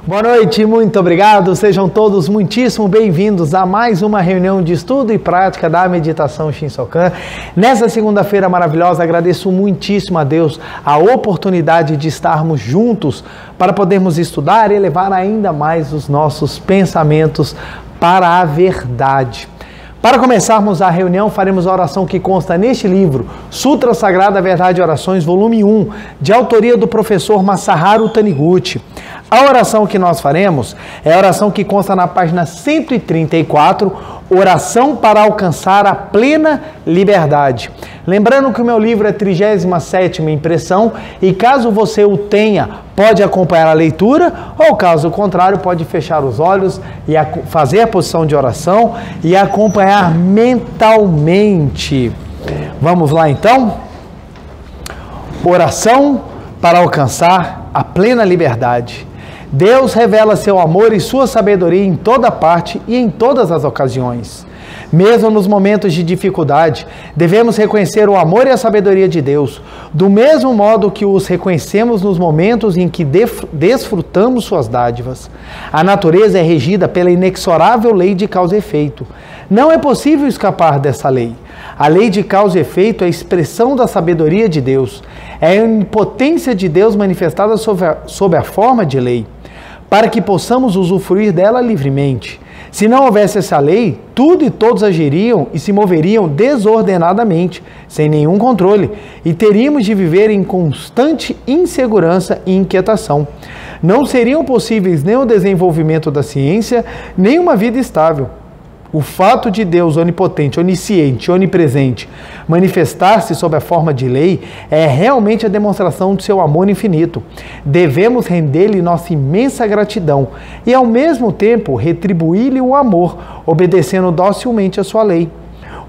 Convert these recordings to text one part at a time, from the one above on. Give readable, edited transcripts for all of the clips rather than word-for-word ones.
Boa noite, muito obrigado. Sejam todos muitíssimo bem-vindos a mais uma reunião de estudo e prática da meditação Shinsokan. Nessa segunda-feira maravilhosa, agradeço muitíssimo a Deus a oportunidade de estarmos juntos para podermos estudar e elevar ainda mais os nossos pensamentos para a verdade. Para começarmos a reunião, faremos a oração que consta neste livro, Sutra Sagrada Verdade e Orações, volume 1, de autoria do professor Masaharu Taniguchi. A oração que nós faremos é a oração que consta na página 134, Oração para alcançar a plena liberdade. Lembrando que o meu livro é 37ª impressão e caso você o tenha, pode acompanhar a leitura ou caso contrário, pode fechar os olhos e fazer a posição de oração e acompanhar mentalmente. Vamos lá então? Oração para alcançar a plena liberdade. Deus revela seu amor e sua sabedoria em toda parte e em todas as ocasiões. Mesmo nos momentos de dificuldade, devemos reconhecer o amor e a sabedoria de Deus, do mesmo modo que os reconhecemos nos momentos em que desfrutamos suas dádivas. A natureza é regida pela inexorável lei de causa e efeito. Não é possível escapar dessa lei. A lei de causa e efeito é a expressão da sabedoria de Deus. É a onipotência de Deus manifestada sob a forma de lei, para que possamos usufruir dela livremente. Se não houvesse essa lei, tudo e todos agiriam e se moveriam desordenadamente, sem nenhum controle, e teríamos de viver em constante insegurança e inquietação. Não seriam possíveis nem o desenvolvimento da ciência, nem uma vida estável. O fato de Deus onipotente, onisciente, onipresente, manifestar-se sob a forma de lei é realmente a demonstração de seu amor infinito. Devemos render-lhe nossa imensa gratidão e, ao mesmo tempo, retribuir-lhe o amor, obedecendo docilmente a sua lei.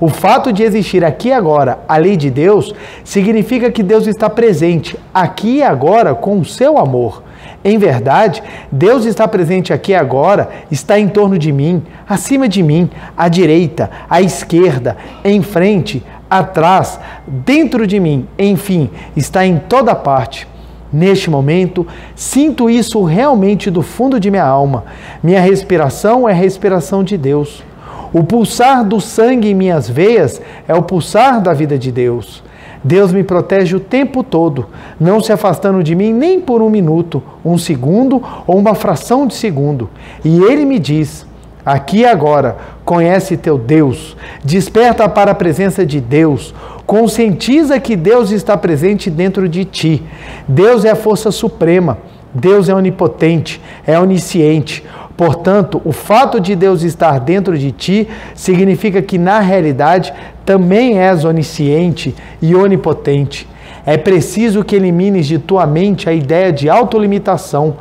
O fato de existir aqui e agora a lei de Deus significa que Deus está presente aqui e agora com o seu amor. Em verdade, Deus está presente aqui e agora, está em torno de mim, acima de mim, à direita, à esquerda, em frente, atrás, dentro de mim, enfim, está em toda parte. Neste momento, sinto isso realmente do fundo de minha alma. Minha respiração é a respiração de Deus. O pulsar do sangue em minhas veias é o pulsar da vida de Deus. Deus me protege o tempo todo, não se afastando de mim nem por um minuto, um segundo ou uma fração de segundo. E Ele me diz, aqui e agora, conhece teu Deus, desperta para a presença de Deus, conscientiza que Deus está presente dentro de ti. Deus é a força suprema, Deus é onipotente, é onisciente. Portanto, o fato de Deus estar dentro de ti significa que, na realidade, também és onisciente e onipotente. É preciso que elimines de tua mente a ideia de autolimitação.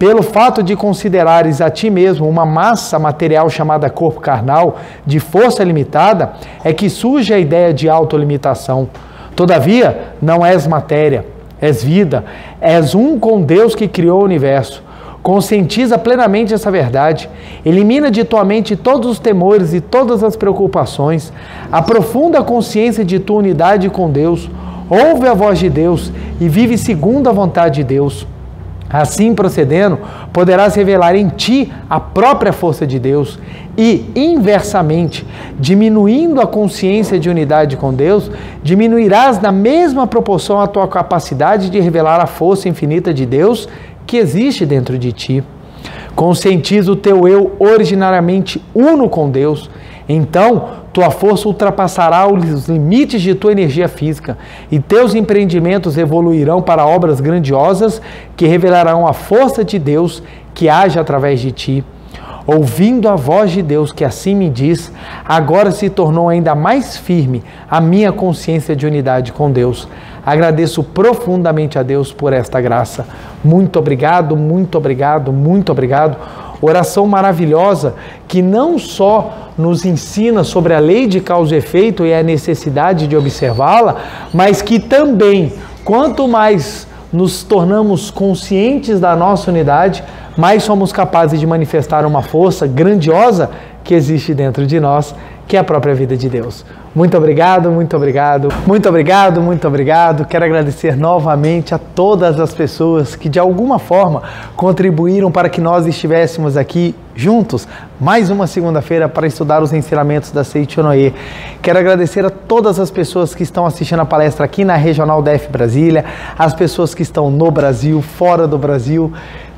Pelo fato de considerares a ti mesmo uma massa material chamada corpo carnal, de força limitada, é que surge a ideia de autolimitação. Todavia, não és matéria, és vida, és um com Deus que criou o universo. Conscientiza plenamente essa verdade, elimina de tua mente todos os temores e todas as preocupações, aprofunda a consciência de tua unidade com Deus, ouve a voz de Deus e vive segundo a vontade de Deus. Assim procedendo, poderás revelar em ti a própria força de Deus e, inversamente, diminuindo a consciência de unidade com Deus, diminuirás na mesma proporção a tua capacidade de revelar a força infinita de Deus que existe dentro de ti. Conscientiza o teu eu originariamente uno com Deus. Então, tua força ultrapassará os limites de tua energia física e teus empreendimentos evoluirão para obras grandiosas que revelarão a força de Deus que age através de ti. Ouvindo a voz de Deus que assim me diz, agora se tornou ainda mais firme a minha consciência de unidade com Deus. Agradeço profundamente a Deus por esta graça. Muito obrigado, muito obrigado, muito obrigado. Oração maravilhosa que não só nos ensina sobre a lei de causa e efeito e a necessidade de observá-la, mas que também, quanto mais nos tornamos conscientes da nossa unidade, mais somos capazes de manifestar uma força grandiosa que existe dentro de nós, que é a própria vida de Deus. Muito obrigado, muito obrigado, muito obrigado, muito obrigado. Quero agradecer novamente a todas as pessoas que de alguma forma contribuíram para que nós estivéssemos aqui juntos, mais uma segunda-feira para estudar os ensinamentos da Seichonoye. Quero agradecer a todas as pessoas que estão assistindo a palestra aqui na Regional DF Brasília, as pessoas que estão no Brasil, fora do Brasil.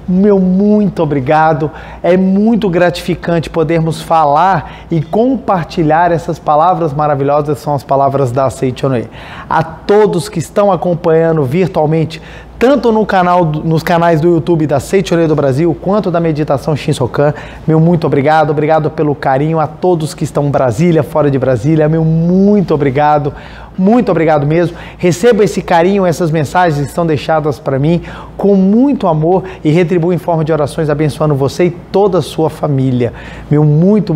Meu muito obrigado, é muito gratificante podermos falar e compartilhar essas palavras maravilhosas, são as palavras da Seichonoye. A todos que estão acompanhando virtualmente, tanto nos canais do YouTube da Seichonoye do Brasil, quanto da Meditação Shinsokan, meu muito obrigado, obrigado pelo carinho a todos que estão em Brasília, fora de Brasília, meu muito obrigado mesmo. Recebo esse carinho, essas mensagens estão deixadas para mim com muito amor e retribuo em forma de orações abençoando você e toda a sua família. Meu muito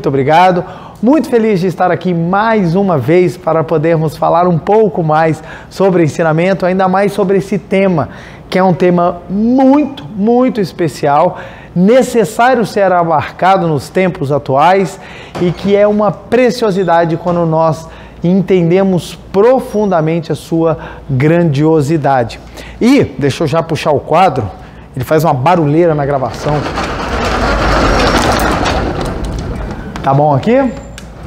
obrigado. Muito feliz de estar aqui mais uma vez para podermos falar um pouco mais sobre ensinamento, ainda mais sobre esse tema, que é um tema muito especial, necessário ser abarcado nos tempos atuais e que é uma preciosidade quando nós entendemos profundamente a sua grandiosidade. E, deixa eu já puxar o quadro, ele faz uma barulheira na gravação. Tá bom aqui?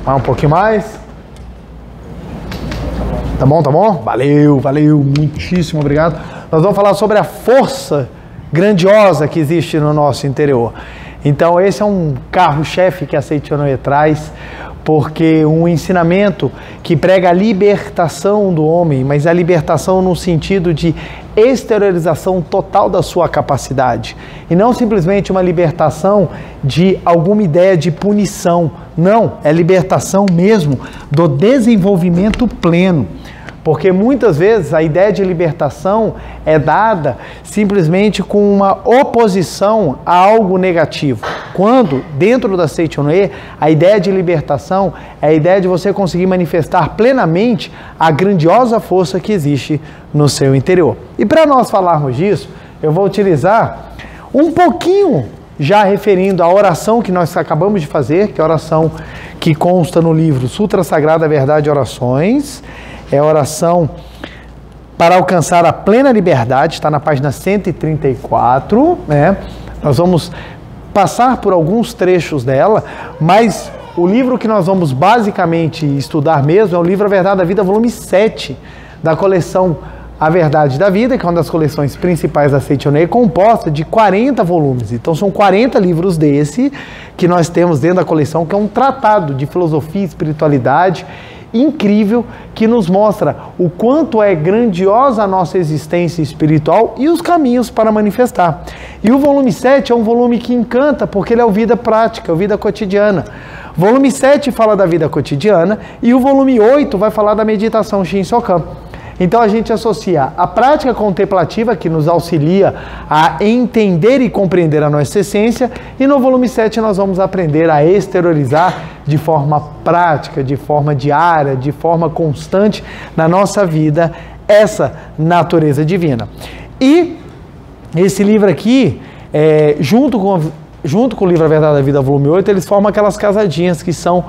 Vai um pouquinho mais. Tá bom? Valeu, muitíssimo obrigado. Nós vamos falar sobre a força grandiosa que existe no nosso interior. Então esse é um carro-chefe que a Seichonoye traz, porque um ensinamento que prega a libertação do homem, mas a libertação no sentido de exteriorização total da sua capacidade. E não simplesmente uma libertação de alguma ideia de punição. Não, é libertação mesmo do desenvolvimento pleno. Porque muitas vezes a ideia de libertação é dada simplesmente com uma oposição a algo negativo. Quando, dentro da Seichonoye, a ideia de libertação é a ideia de você conseguir manifestar plenamente a grandiosa força que existe no seu interior. E para nós falarmos disso, eu vou utilizar um pouquinho, já referindo à oração que nós acabamos de fazer, que é a oração que consta no livro Sutra Sagrada Verdade e Orações. É a oração para alcançar a plena liberdade, está na página 134, né? Nós vamos passar por alguns trechos dela, mas o livro que nós vamos basicamente estudar mesmo é o livro A Verdade da Vida, volume 7, da coleção A Verdade da Vida, que é uma das coleções principais da Seichonoye, composta de 40 volumes. Então são 40 livros desse que nós temos dentro da coleção, que é um tratado de filosofia e espiritualidade incrível, que nos mostra o quanto é grandiosa a nossa existência espiritual e os caminhos para manifestar. E o volume 7 é um volume que encanta, porque ele é o vida prática, a vida cotidiana. O volume 7 fala da vida cotidiana e o volume 8 vai falar da meditação Shinsokan. Então a gente associa a prática contemplativa, que nos auxilia a entender e compreender a nossa essência, e no volume 7 nós vamos aprender a exteriorizar de forma prática, de forma diária, de forma constante na nossa vida essa natureza divina. E esse livro aqui, junto com o livro A Verdade da Vida, volume 8, eles formam aquelas casadinhas que são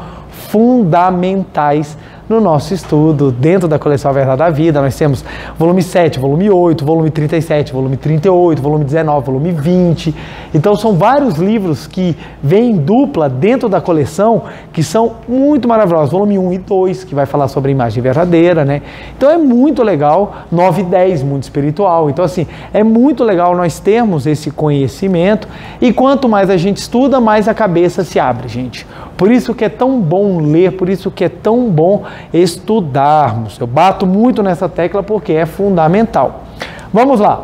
fundamentais no nosso estudo. Dentro da coleção A Verdade da Vida, nós temos volume 7, volume 8, volume 37, volume 38, volume 19, volume 20. Então são vários livros que vêm em dupla dentro da coleção, que são muito maravilhosos. Volume 1 e 2, que vai falar sobre a imagem verdadeira, né? Então é muito legal. 9 e 10, muito espiritual. Então assim, é muito legal nós termos esse conhecimento, e quanto mais a gente estuda, mais a cabeça se abre, gente. Por isso que é tão bom ler, por isso que é tão bom estudarmos. Eu bato muito nessa tecla porque é fundamental. Vamos lá.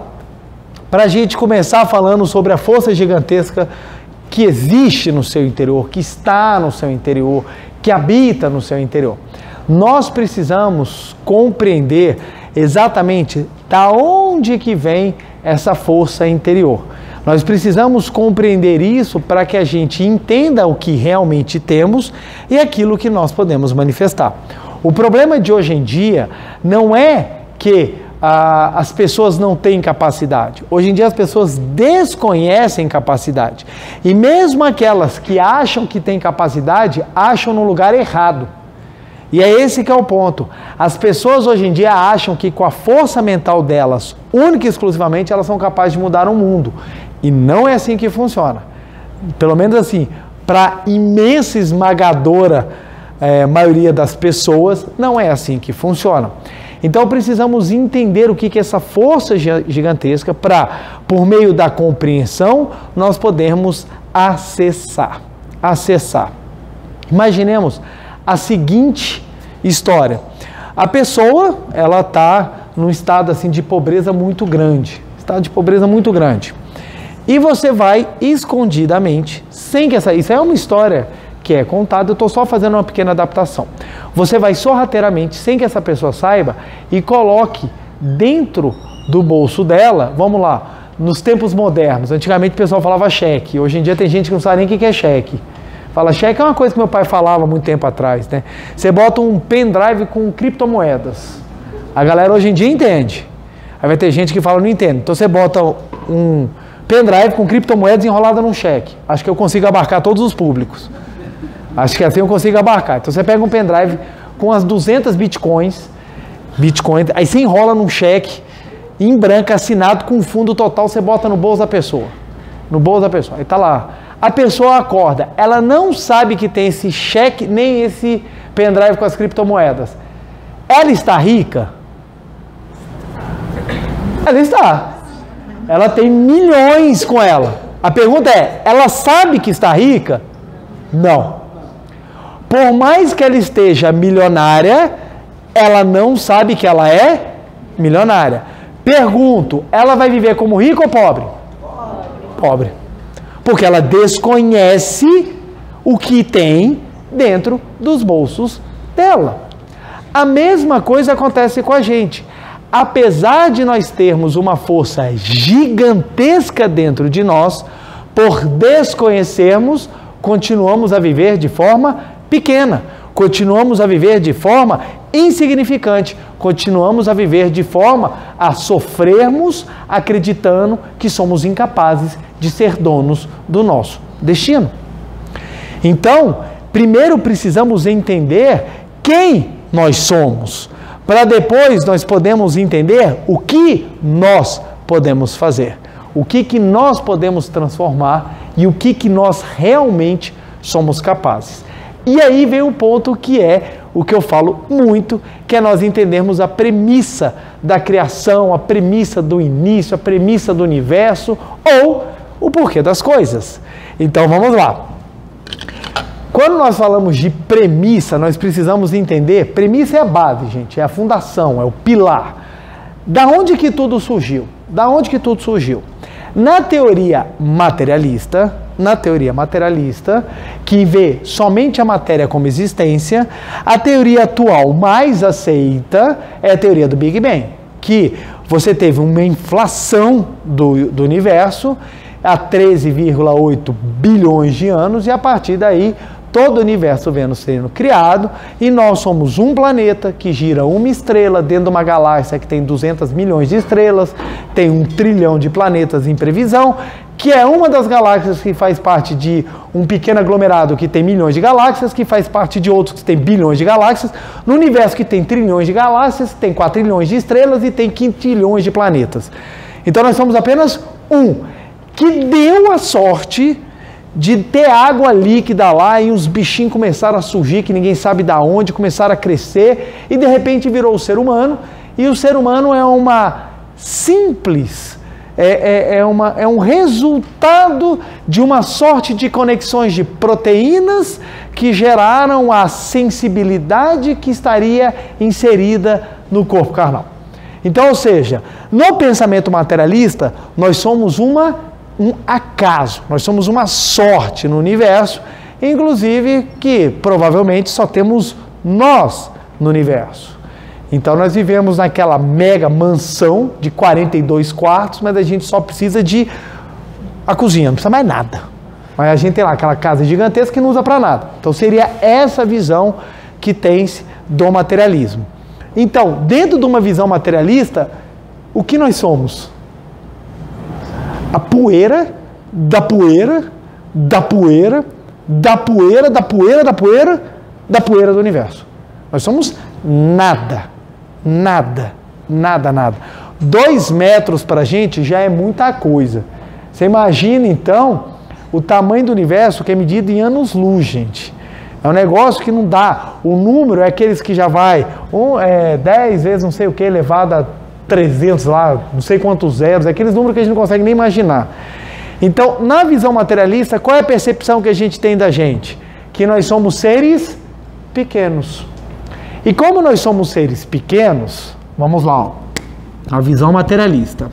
Para a gente começar falando sobre a força gigantesca que existe no seu interior, que está no seu interior, que habita no seu interior. Nós precisamos compreender exatamente da onde que vem essa força interior. Nós precisamos compreender isso para que a gente entenda o que realmente temos e aquilo que nós podemos manifestar. O problema de hoje em dia não é que as pessoas não têm capacidade. Hoje em dia as pessoas desconhecem capacidade. E mesmo aquelas que acham que têm capacidade, acham no lugar errado. E é esse que é o ponto. As pessoas hoje em dia acham que com a força mental delas, única e exclusivamente, elas são capazes de mudar o mundo. E não é assim que funciona. Pelo menos assim, para a imensa esmagadora maioria das pessoas, não é assim que funciona. Então precisamos entender o que é essa força gigantesca para, por meio da compreensão, nós podermos acessar. Imaginemos a seguinte história. A pessoa, ela está num estado assim de pobreza muito grande. E você vai escondidamente, sem que isso é uma história que é contada, eu estou só fazendo uma pequena adaptação. Você vai sorrateiramente, sem que essa pessoa saiba, e coloque dentro do bolso dela, vamos lá, nos tempos modernos, antigamente o pessoal falava cheque, hoje em dia tem gente que não sabe nem o que é cheque. Fala, cheque é uma coisa que meu pai falava muito tempo atrás, né? Você bota um pendrive com criptomoedas. A galera hoje em dia entende. Aí vai ter gente que fala, não entende. Então você bota um pendrive com criptomoedas enrolada num cheque. Acho que eu consigo abarcar todos os públicos. Acho que assim eu consigo abarcar. Então você pega um pendrive com as 200 bitcoins, aí você enrola num cheque em branco, assinado com fundo total, você bota no bolso da pessoa. Aí tá lá. A pessoa acorda, ela não sabe que tem esse cheque, nem esse pendrive com as criptomoedas. Ela está rica? Ela está. Ela tem milhões com ela. A pergunta é, ela sabe que está rica? Não. Por mais que ela esteja milionária, ela não sabe que ela é milionária. Pergunto, ela vai viver como rica ou pobre? Pobre. Porque ela desconhece o que tem dentro dos bolsos dela. A mesma coisa acontece com a gente. Apesar de nós termos uma força gigantesca dentro de nós, por desconhecermos, continuamos a viver de forma pequena, continuamos a viver de forma insignificante, continuamos a viver de forma a sofrermos acreditando que somos incapazes de ser donos do nosso destino. Então, primeiro precisamos entender quem nós somos, para depois nós podemos entender o que nós podemos fazer, o que nós podemos transformar e o que nós realmente somos capazes. E aí vem um ponto que é o que eu falo muito, que é nós entendermos a premissa da criação, a premissa do início, a premissa do universo ou o porquê das coisas. Então vamos lá. Quando nós falamos de premissa, nós precisamos entender, premissa é a base, gente, é a fundação, é o pilar. Da onde que tudo surgiu? Na teoria materialista, que vê somente a matéria como existência, a teoria atual mais aceita é a teoria do Big Bang, que você teve uma inflação do universo há 13,8 bilhões de anos e a partir daí todo o universo vendo sendo criado e nós somos um planeta que gira uma estrela dentro de uma galáxia que tem 200 milhões de estrelas, tem 1 trilhão de planetas em previsão, que é uma das galáxias que faz parte de um pequeno aglomerado que tem milhões de galáxias, que faz parte de outros que tem bilhões de galáxias, no universo que tem trilhões de galáxias, tem 4 trilhões de estrelas e tem quintilhões de planetas. Então nós somos apenas um, que deu a sorte de ter água líquida lá e os bichinhos começaram a surgir, que ninguém sabe de onde, começaram a crescer e de repente virou o ser humano, e o ser humano é uma simples... É um resultado de uma sorte de conexões de proteínas que geraram a sensibilidade que estaria inserida no corpo carnal. Então, ou seja, no pensamento materialista, nós somos um acaso, nós somos uma sorte no universo, inclusive que provavelmente só temos nós no universo. Então nós vivemos naquela mega mansão de 42 quartos, mas a gente só precisa de a cozinha, não precisa mais nada. Mas a gente tem lá aquela casa gigantesca que não usa para nada. Então seria essa visão que tem-se do materialismo. Então, dentro de uma visão materialista, o que nós somos? A poeira, da poeira, da poeira, da poeira, da poeira, da poeira, da poeira do universo. Nós somos nada, nada, nada, nada. 2 metros para a gente já é muita coisa. Você imagina, então, o tamanho do universo que é medido em anos-luz, gente. É um negócio que não dá. O número é aqueles que já vai 10 vezes não sei o que, elevado a 300 lá, não sei quantos zeros, é aqueles números que a gente não consegue nem imaginar. Então, na visão materialista, qual é a percepção que a gente tem da gente? Que nós somos seres pequenos. E como nós somos seres pequenos, vamos lá, ó, a visão materialista.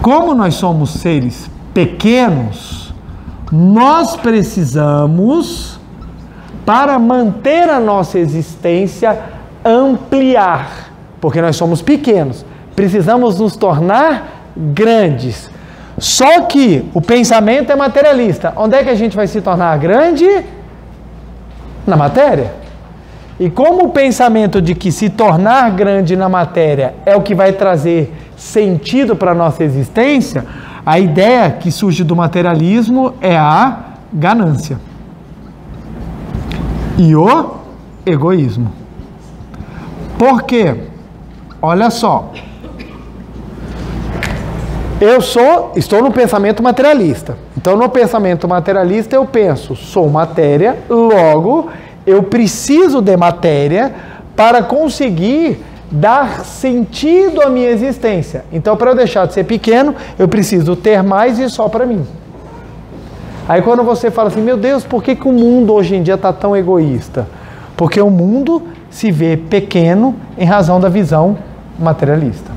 Como nós somos seres pequenos, nós precisamos, para manter a nossa existência, ampliar, porque nós somos pequenos, precisamos nos tornar grandes. Só que o pensamento é materialista. Onde é que a gente vai se tornar grande? Na matéria. E como o pensamento de que se tornar grande na matéria é o que vai trazer sentido para a nossa existência, a ideia que surge do materialismo é a ganância e o egoísmo. Por quê? Olha só. Estou no pensamento materialista. Então, no pensamento materialista, eu penso, sou matéria, logo, eu preciso de matéria para conseguir dar sentido à minha existência. Então, para eu deixar de ser pequeno, eu preciso ter mais e só para mim. Aí, quando você fala assim, meu Deus, por que o mundo hoje em dia está tão egoísta? Porque o mundo se vê pequeno em razão da visão materialista.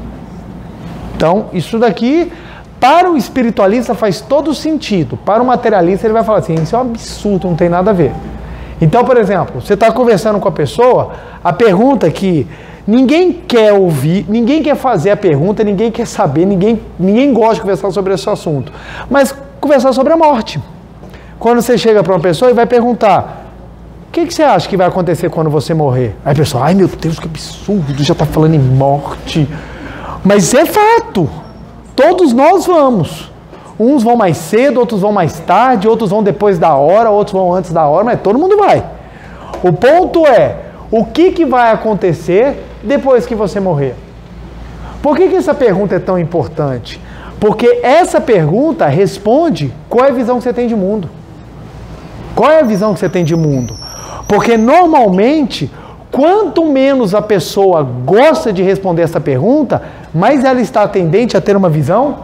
Então, isso daqui, para o espiritualista, faz todo sentido. Para o materialista, ele vai falar assim, isso é um absurdo, não tem nada a ver. Então, por exemplo, você está conversando com a pessoa, a pergunta que ninguém quer ouvir, ninguém quer fazer a pergunta, ninguém quer saber, ninguém gosta de conversar sobre esse assunto. Mas conversar sobre a morte. Quando você chega para uma pessoa e vai perguntar, o que você acha que vai acontecer quando você morrer? Aí a pessoa, ai meu Deus, que absurdo, já está falando em morte. Mas é fato, todos nós vamos. Uns vão mais cedo, outros vão mais tarde, outros vão depois da hora, outros vão antes da hora, mas todo mundo vai. O ponto é, o que vai acontecer depois que você morrer? Por que essa pergunta é tão importante? Porque essa pergunta responde qual é a visão que você tem de mundo. Qual é a visão que você tem de mundo? Porque normalmente, quanto menos a pessoa gosta de responder essa pergunta, mais ela está tendente a ter uma visão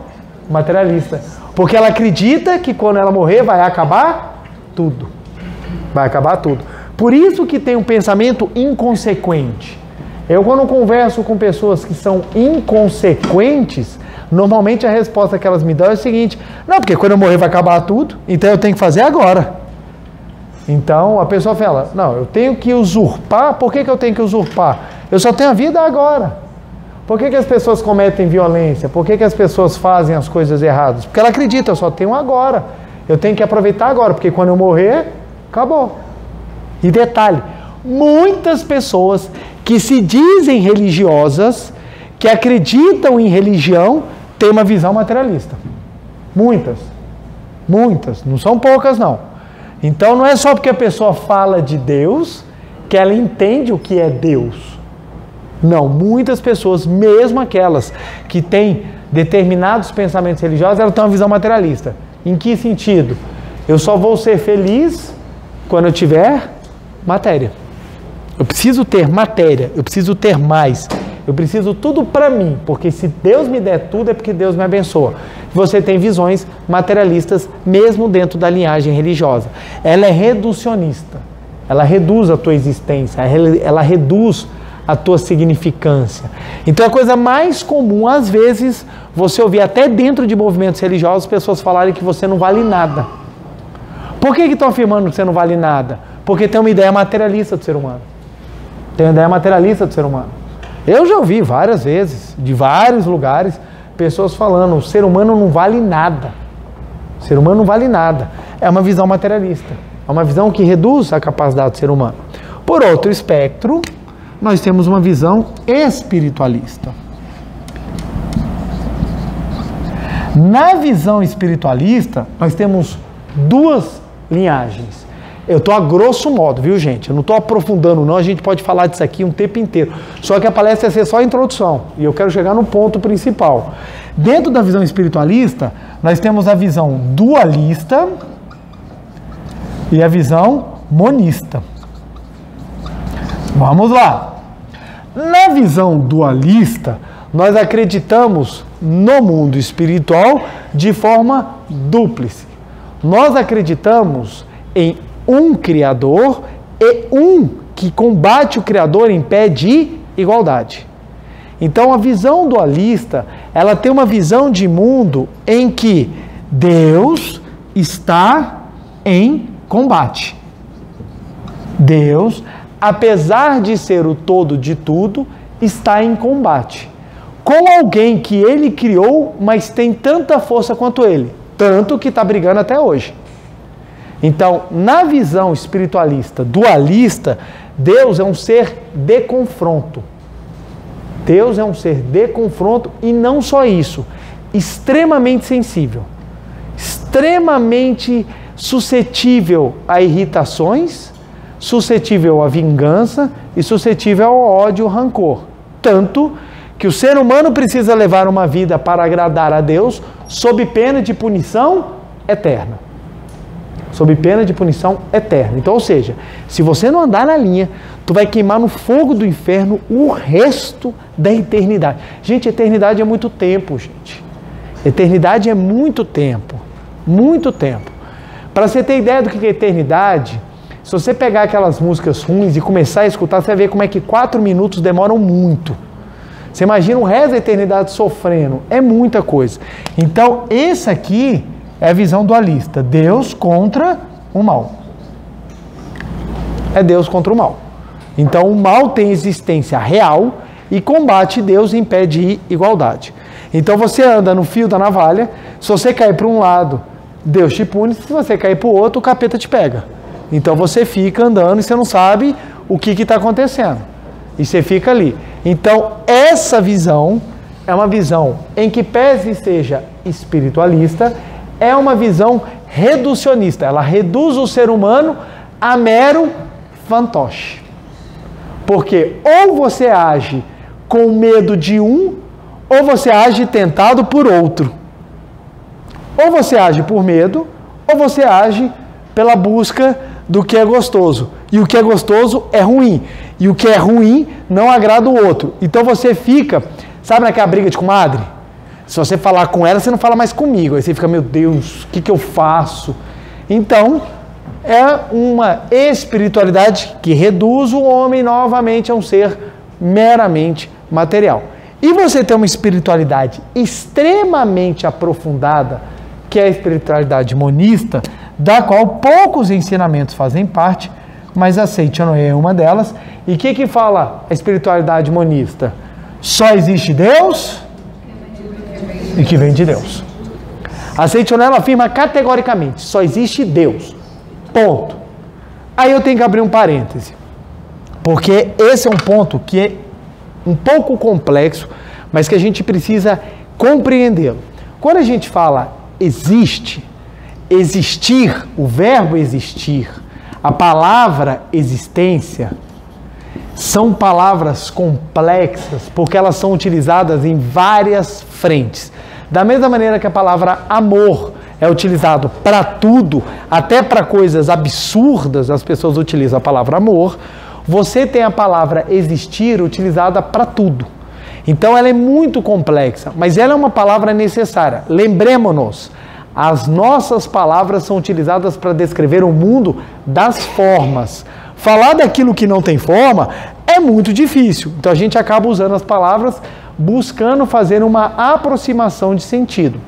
materialista. Porque ela acredita que quando ela morrer vai acabar tudo. Vai acabar tudo. Por isso que tem um pensamento inconsequente. Eu, quando converso com pessoas que são inconsequentes, normalmente a resposta que elas me dão é o seguinte, não, porque quando eu morrer vai acabar tudo, então eu tenho que fazer agora. Então a pessoa fala, não, eu tenho que usurpar, por que eu tenho que usurpar? Eu só tenho a vida agora. Por que as pessoas cometem violência? Por que as pessoas fazem as coisas erradas? Porque ela acredita, eu só tenho agora. Eu tenho que aproveitar agora, porque quando eu morrer, acabou. E detalhe, muitas pessoas que se dizem religiosas, que acreditam em religião, têm uma visão materialista. Muitas. Muitas. Não são poucas, não. Então não é só porque a pessoa fala de Deus que ela entende o que é Deus. Não, muitas pessoas, mesmo aquelas que têm determinados pensamentos religiosos, elas têm uma visão materialista. Em que sentido? Eu só vou ser feliz quando eu tiver matéria. Eu preciso ter matéria, eu preciso ter mais, eu preciso tudo para mim, porque se Deus me der tudo é porque Deus me abençoa. Você tem visões materialistas mesmo dentro da linhagem religiosa. Ela é reducionista, ela reduz a tua existência, ela reduz a tua significância. Então a coisa mais comum, às vezes, você ouvir até dentro de movimentos religiosos, pessoas falarem que você não vale nada. Por que estão afirmando que você não vale nada? Porque tem uma ideia materialista do ser humano. Tem uma ideia materialista do ser humano. Eu já ouvi várias vezes, de vários lugares, pessoas falando, o ser humano não vale nada. O ser humano não vale nada. É uma visão materialista. É uma visão que reduz a capacidade do ser humano. Por outro espectro, nós temos uma visão espiritualista. Na visão espiritualista, nós temos duas linhagens. Eu estou a grosso modo, viu, gente? Eu não estou aprofundando, não. A gente pode falar disso aqui um tempo inteiro. Só que a palestra vai ser só a introdução. E eu quero chegar no ponto principal. Dentro da visão espiritualista, nós temos a visão dualista e a visão monista. Vamos lá. Na visão dualista, nós acreditamos no mundo espiritual de forma dúplice. Nós acreditamos em um Criador e um que combate o Criador em pé de igualdade. Então a visão dualista, ela tem uma visão de mundo em que Deus está em combate. Deus, apesar de ser o todo de tudo, está em combate com alguém que ele criou, mas tem tanta força quanto ele, tanto que está brigando até hoje. Então, na visão espiritualista, dualista, Deus é um ser de confronto. Deus é um ser de confronto e não só isso, extremamente sensível, extremamente suscetível a irritações, suscetível à vingança e suscetível ao ódio, ao rancor. Tanto que o ser humano precisa levar uma vida para agradar a Deus sob pena de punição eterna. Sob pena de punição eterna. Então, ou seja, se você não andar na linha, tu vai queimar no fogo do inferno o resto da eternidade. Gente, eternidade é muito tempo, gente. Eternidade é muito tempo. Muito tempo. Para você ter ideia do que é eternidade, se você pegar aquelas músicas ruins e começar a escutar, você vai ver como é que 4 minutos demoram muito. Você imagina o resto da eternidade sofrendo. É muita coisa. Então, esse aqui é a visão dualista. Deus contra o mal. É Deus contra o mal. Então, o mal tem existência real e combate Deus em pé de igualdade. Então, você anda no fio da navalha. Se você cair para um lado, Deus te pune. Se você cair para o outro, o capeta te pega. Então, você fica andando e você não sabe o que está acontecendo. E você fica ali. Então, essa visão é uma visão em que, pese seja espiritualista, é uma visão reducionista. Ela reduz o ser humano a mero fantoche. Porque ou você age com medo de um, ou você age tentado por outro. Ou você age por medo, ou você age pela busca do que é gostoso. E o que é gostoso é ruim. E o que é ruim não agrada o outro. Então você fica, sabe naquela briga de comadre? Se você falar com ela, você não fala mais comigo. Aí você fica, meu Deus, o que eu faço? Então, é uma espiritualidade que reduz o homem novamente a um ser meramente material. E você tem uma espiritualidade extremamente aprofundada, que é a espiritualidade monista, da qual poucos ensinamentos fazem parte, mas a Seichono é uma delas. E o que fala a espiritualidade monista? Só existe Deus e que vem de Deus. A Seichono, ela afirma categoricamente, só existe Deus. Ponto. Aí eu tenho que abrir um parêntese, porque esse é um ponto que é um pouco complexo, mas que a gente precisa compreendê-lo. Quando a gente fala existe, existir, o verbo existir, a palavra existência, são palavras complexas, porque elas são utilizadas em várias frentes. Da mesma maneira que a palavra amor é utilizado para tudo, até para coisas absurdas, as pessoas utilizam a palavra amor, você tem a palavra existir utilizada para tudo. Então ela é muito complexa, mas ela é uma palavra necessária. Lembremos-nos, as nossas palavras são utilizadas para descrever o mundo das formas. Falar daquilo que não tem forma é muito difícil. Então a gente acaba usando as palavras buscando fazer uma aproximação de sentido.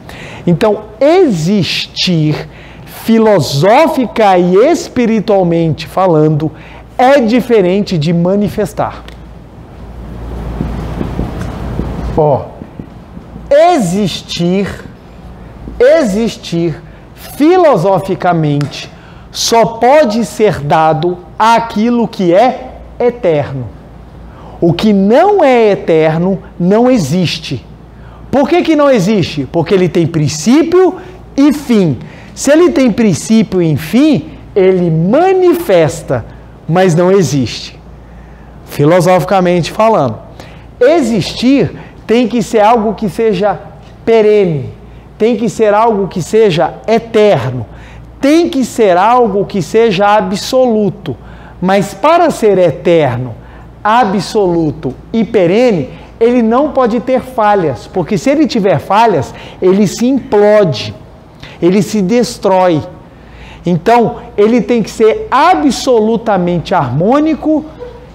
Então, existir, filosófica e espiritualmente falando, é diferente de manifestar. Existir filosoficamente só pode ser dado àquilo que é eterno. o que não é eterno não existe. Por que não existe? Porque ele tem princípio e fim. Se ele tem princípio e fim, ele manifesta, mas não existe. Filosoficamente falando, existir tem que ser algo que seja perene, tem que ser algo que seja eterno, tem que ser algo que seja absoluto. Mas para ser eterno, absoluto e perene, ele não pode ter falhas, porque se ele tiver falhas, ele se implode, ele se destrói. Então, ele tem que ser absolutamente harmônico,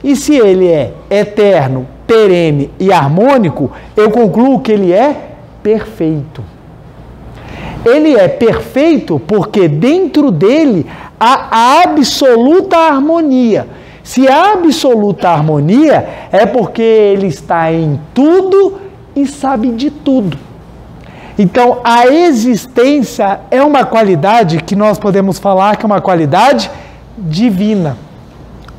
e se ele é eterno, perene e harmônico, eu concluo que ele é perfeito. Ele é perfeito porque dentro dele há a absoluta harmonia. Se há absoluta harmonia, é porque ele está em tudo e sabe de tudo. Então, a existência é uma qualidade que nós podemos falar que é uma qualidade divina.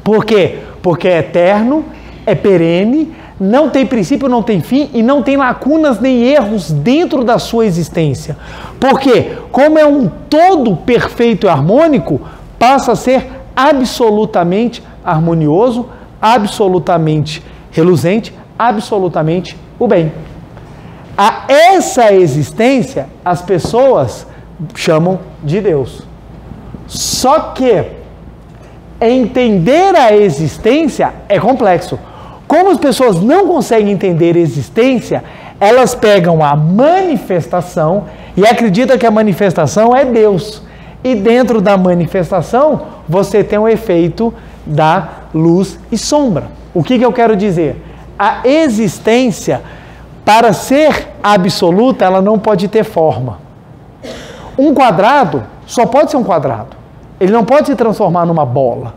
Por quê? Porque é eterno, é perene, não tem princípio, não tem fim e não tem lacunas nem erros dentro da sua existência. Por quê? Como é um todo perfeito e harmônico, passa a ser absolutamente harmonioso, absolutamente reluzente, absolutamente o bem. A essa existência as pessoas chamam de Deus. Só que entender a existência é complexo. Como as pessoas não conseguem entender a existência, elas pegam a manifestação e acreditam que a manifestação é Deus. E dentro da manifestação, você tem o efeito da luz e sombra. O que eu quero dizer? A existência, para ser absoluta, ela não pode ter forma. Um quadrado só pode ser um quadrado. Ele não pode se transformar numa bola.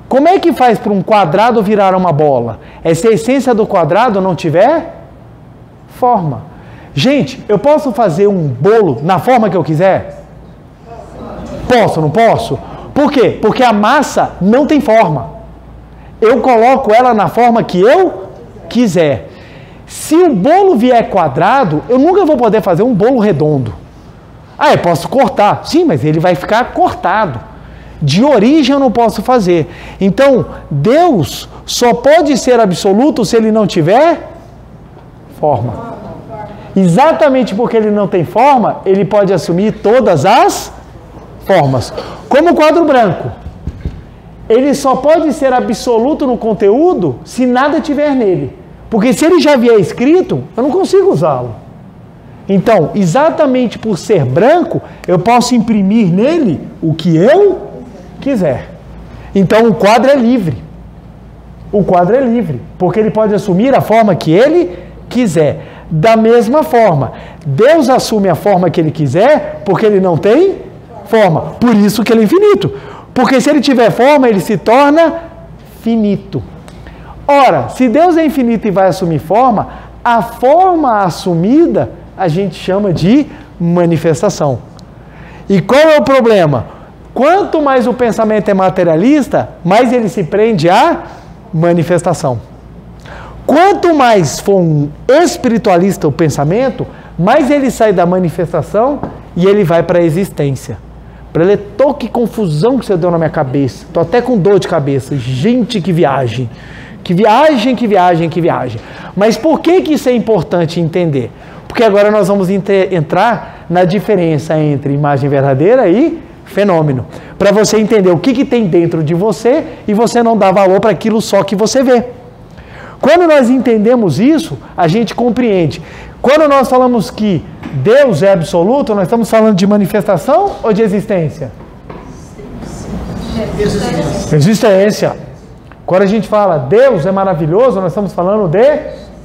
Como é que faz para um quadrado virar uma bola? É se a essência do quadrado não tiver forma. Gente, eu posso fazer um bolo na forma que eu quiser? Posso, não posso? Por quê? Porque a massa não tem forma. Eu coloco ela na forma que eu quiser. Se o bolo vier quadrado, eu nunca vou poder fazer um bolo redondo. Ah, eu posso cortar. Sim, mas ele vai ficar cortado. De origem eu não posso fazer. Então, Deus só pode ser absoluto se ele não tiver forma. Exatamente porque ele não tem forma, ele pode assumir todas as formas. Como o quadro branco. Ele só pode ser absoluto no conteúdo se nada tiver nele. Porque se ele já vier escrito, eu não consigo usá-lo. Então, exatamente por ser branco, eu posso imprimir nele o que eu quiser. Então, o quadro é livre. O quadro é livre, porque ele pode assumir a forma que ele quiser. Da mesma forma, Deus assume a forma que ele quiser, porque ele não tem forma. Por isso que ele é infinito. Porque se ele tiver forma, ele se torna finito. Ora, se Deus é infinito e vai assumir forma, a forma assumida a gente chama de manifestação. E qual é o problema? Quanto mais o pensamento é materialista, mais ele se prende à manifestação. Quanto mais for um espiritualista o pensamento, mais ele sai da manifestação e ele vai para a existência. Para ele, que confusão que você deu na minha cabeça. Estou até com dor de cabeça. Gente, que viagem. Que viagem, que viagem, que viagem. Mas por que isso é importante entender? Porque agora nós vamos entrar na diferença entre imagem verdadeira e fenômeno. Para você entender o que tem dentro de você e você não dá valor para aquilo só que você vê. Quando nós entendemos isso, a gente compreende. Quando nós falamos que Deus é absoluto, nós estamos falando de manifestação ou de existência? Existência. Quando a gente fala Deus é maravilhoso, nós estamos falando de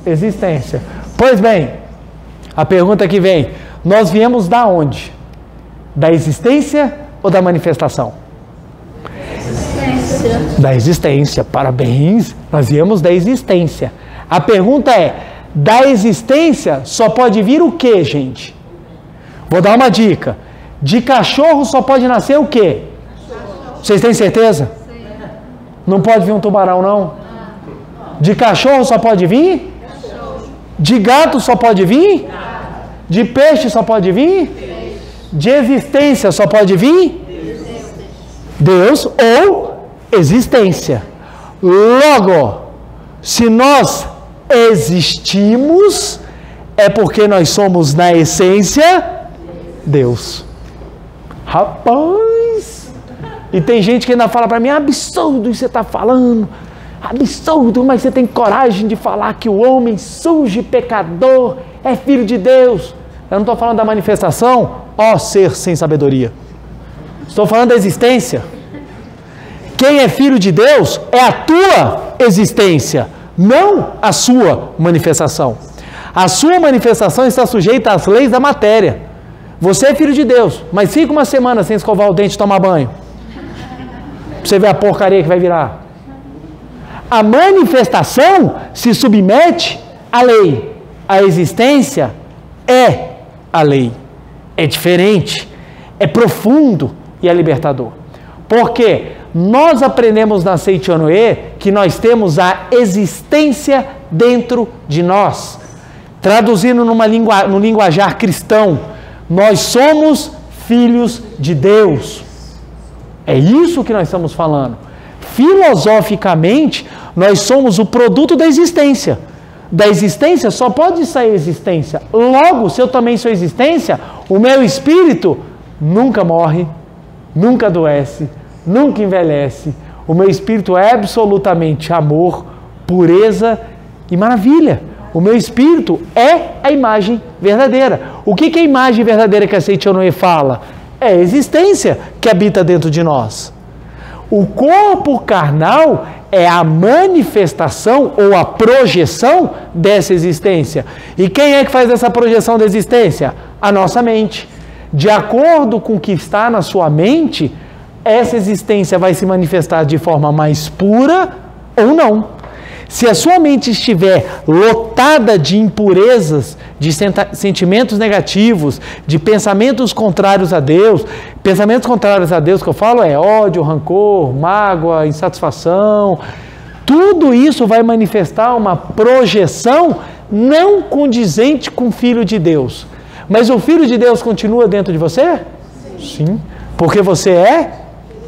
existência. Pois bem, a pergunta que vem, nós viemos da onde? Da existência ou da manifestação? Da existência, parabéns, nós viemos da existência. A pergunta é, da existência só pode vir o que, gente? Vou dar uma dica. De cachorro só pode nascer o quê? Vocês têm certeza? Não pode vir um tubarão, não? De cachorro só pode vir? De gato só pode vir? De peixe só pode vir? De existência só pode vir? Deus ou existência. Logo, se nós existimos, é porque nós somos na essência Deus. Rapaz! E tem gente que ainda fala para mim, absurdo isso que você está falando. Absurdo, mas você tem coragem de falar que o homem sujo e pecador é filho de Deus. Eu não estou falando da manifestação, ó ser sem sabedoria. Estou falando da existência. Quem é filho de Deus é a tua existência, não a sua manifestação. A sua manifestação está sujeita às leis da matéria. Você é filho de Deus, mas fica uma semana sem escovar o dente e tomar banho. Pra você ver a porcaria que vai virar. A manifestação se submete à lei. A existência é a lei. É diferente, é profundo e é libertador. Porque nós aprendemos na Seichonoye que nós temos a existência dentro de nós. Traduzindo no linguajar cristão, nós somos filhos de Deus. É isso que nós estamos falando. Filosoficamente, nós somos o produto da existência. Da existência só pode sair existência. Logo, se eu também sou existência, o meu espírito nunca morre, nunca adoece, nunca envelhece. O meu espírito é absolutamente amor, pureza e maravilha. O meu espírito é a imagem verdadeira. O que é a imagem verdadeira que a Seichonoye fala? É a existência que habita dentro de nós. O corpo carnal é a manifestação ou a projeção dessa existência. E quem é que faz essa projeção da existência? A nossa mente. De acordo com o que está na sua mente, essa existência vai se manifestar de forma mais pura ou não. Se a sua mente estiver lotada de impurezas, de sentimentos negativos, de pensamentos contrários a Deus, pensamentos contrários a Deus que eu falo é ódio, rancor, mágoa, insatisfação, tudo isso vai manifestar uma projeção não condizente com o Filho de Deus. Mas o Filho de Deus continua dentro de você? Sim. Porque você é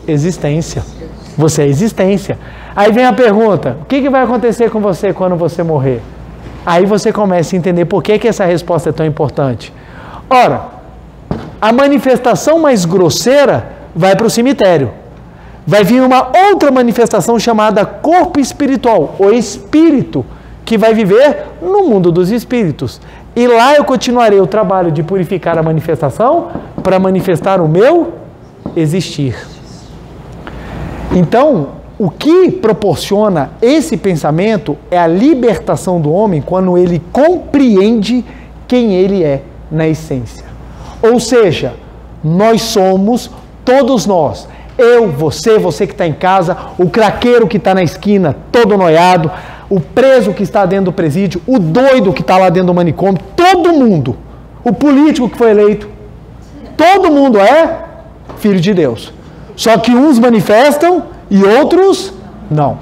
existência. Você é existência. Aí vem a pergunta, o que vai acontecer com você quando você morrer? Aí você começa a entender por que essa resposta é tão importante. Ora, a manifestação mais grosseira vai para o cemitério. Vai vir uma outra manifestação chamada corpo espiritual, ou espírito, que vai viver no mundo dos espíritos. E lá eu continuarei o trabalho de purificar a manifestação para manifestar o meu existir. Então, o que proporciona esse pensamento é a libertação do homem quando ele compreende quem ele é na essência. Ou seja, nós somos, todos nós, eu, você que está em casa, o craqueiro que está na esquina, todo noiado, o preso que está dentro do presídio, o doido que está lá dentro do manicômio, todo mundo, o político que foi eleito, todo mundo é filho de Deus. Só que uns manifestam e outros não.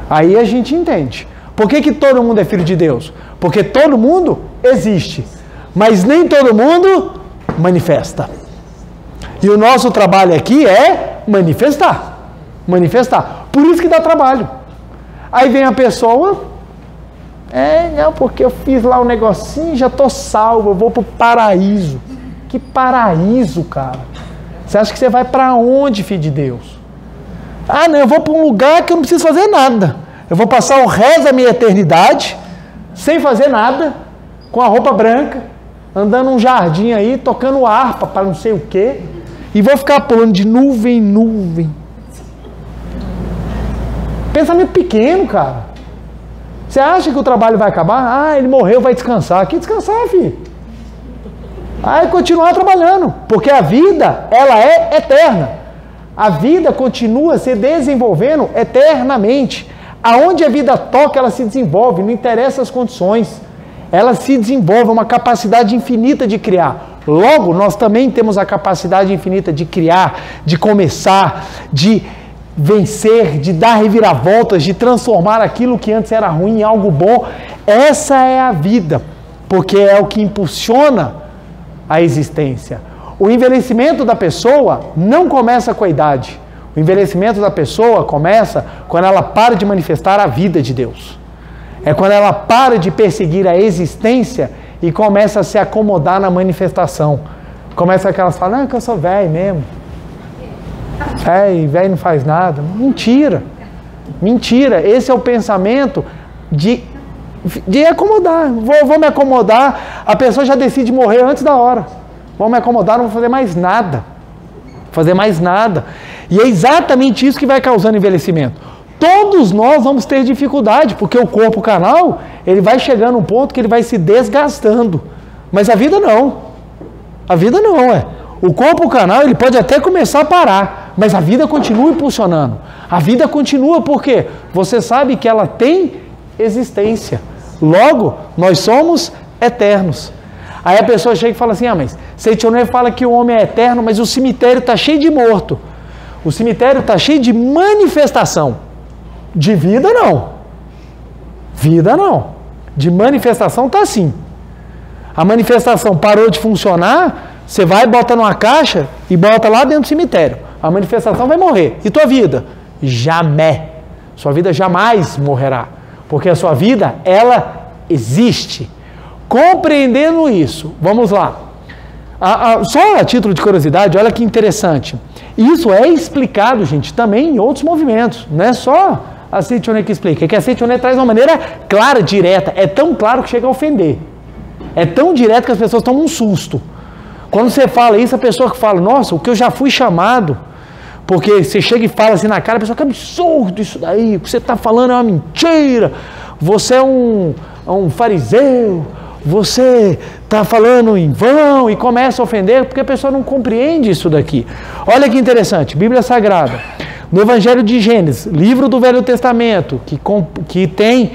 Aí a gente entende. Por que todo mundo é filho de Deus? Porque todo mundo existe, mas nem todo mundo manifesta. E o nosso trabalho aqui é manifestar. Manifestar. Por isso que dá trabalho. Aí vem a pessoa, não, porque eu fiz lá um negocinho e já estou salvo, eu vou para o paraíso. Que paraíso, cara? Você acha que você vai para onde, filho de Deus? Ah, não, eu vou para um lugar que eu não preciso fazer nada. Eu vou passar o resto da minha eternidade sem fazer nada, com a roupa branca, andando num jardim aí, tocando harpa para não sei o quê, e vou ficar pulando de nuvem em nuvem. Pensamento pequeno, cara. Você acha que o trabalho vai acabar? Ah, ele morreu, vai descansar. Que descansar, filho? Aí continuar trabalhando, porque a vida, ela é eterna. A vida continua se desenvolvendo eternamente. Aonde a vida toca, ela se desenvolve, não interessa as condições. Ela se desenvolve, uma capacidade infinita de criar. Logo, nós também temos a capacidade infinita de criar, de começar, de vencer, de dar reviravoltas, de transformar aquilo que antes era ruim em algo bom. Essa é a vida, porque é o que impulsiona a existência. O envelhecimento da pessoa não começa com a idade. O envelhecimento da pessoa começa quando ela para de manifestar a vida de Deus. É quando ela para de perseguir a existência e começa a se acomodar na manifestação. Começa aquelas falam, não, que eu sou velho mesmo. Velho não faz nada. Mentira. Mentira. Esse é o pensamento de acomodar. Vou me acomodar. A pessoa já decide morrer antes da hora. Vou me acomodar, não vou fazer mais nada. Fazer mais nada. E é exatamente isso que vai causando envelhecimento. Todos nós vamos ter dificuldade, porque o corpo carnal, ele vai chegando a um ponto que ele vai se desgastando. Mas a vida não. A vida não, O corpo carnal, ele pode até começar a parar, mas a vida continua impulsionando. A vida continua porque você sabe que ela tem existência. Logo, nós somos eternos. Aí a pessoa chega e fala assim, mas Seitonê fala que o homem é eterno, mas o cemitério está cheio de morto. O cemitério está cheio de manifestação. De vida, não. Vida, não. De manifestação, está assim. A manifestação parou de funcionar, você vai, bota numa caixa e bota lá dentro do cemitério. A manifestação vai morrer. E tua vida? Jamais. Sua vida jamais morrerá. Porque a sua vida, ela existe. Compreendendo isso, vamos lá. Só a título de curiosidade, olha que interessante. Isso é explicado, gente, também em outros movimentos. Não é só a Seitonê que explica. É que a Seitonê traz de uma maneira clara, direta. É tão claro que chega a ofender. É tão direto que as pessoas tomam um susto. Quando você fala isso, a pessoa que fala, nossa, o que eu já fui chamado. Porque você chega e fala assim na cara, a pessoa, que absurdo isso daí. O que você está falando é uma mentira. Você é um fariseu. Você está falando em vão e começa a ofender porque a pessoa não compreende isso daqui. Olha que interessante, Bíblia Sagrada, no Evangelho de Gênesis, livro do Velho Testamento, que tem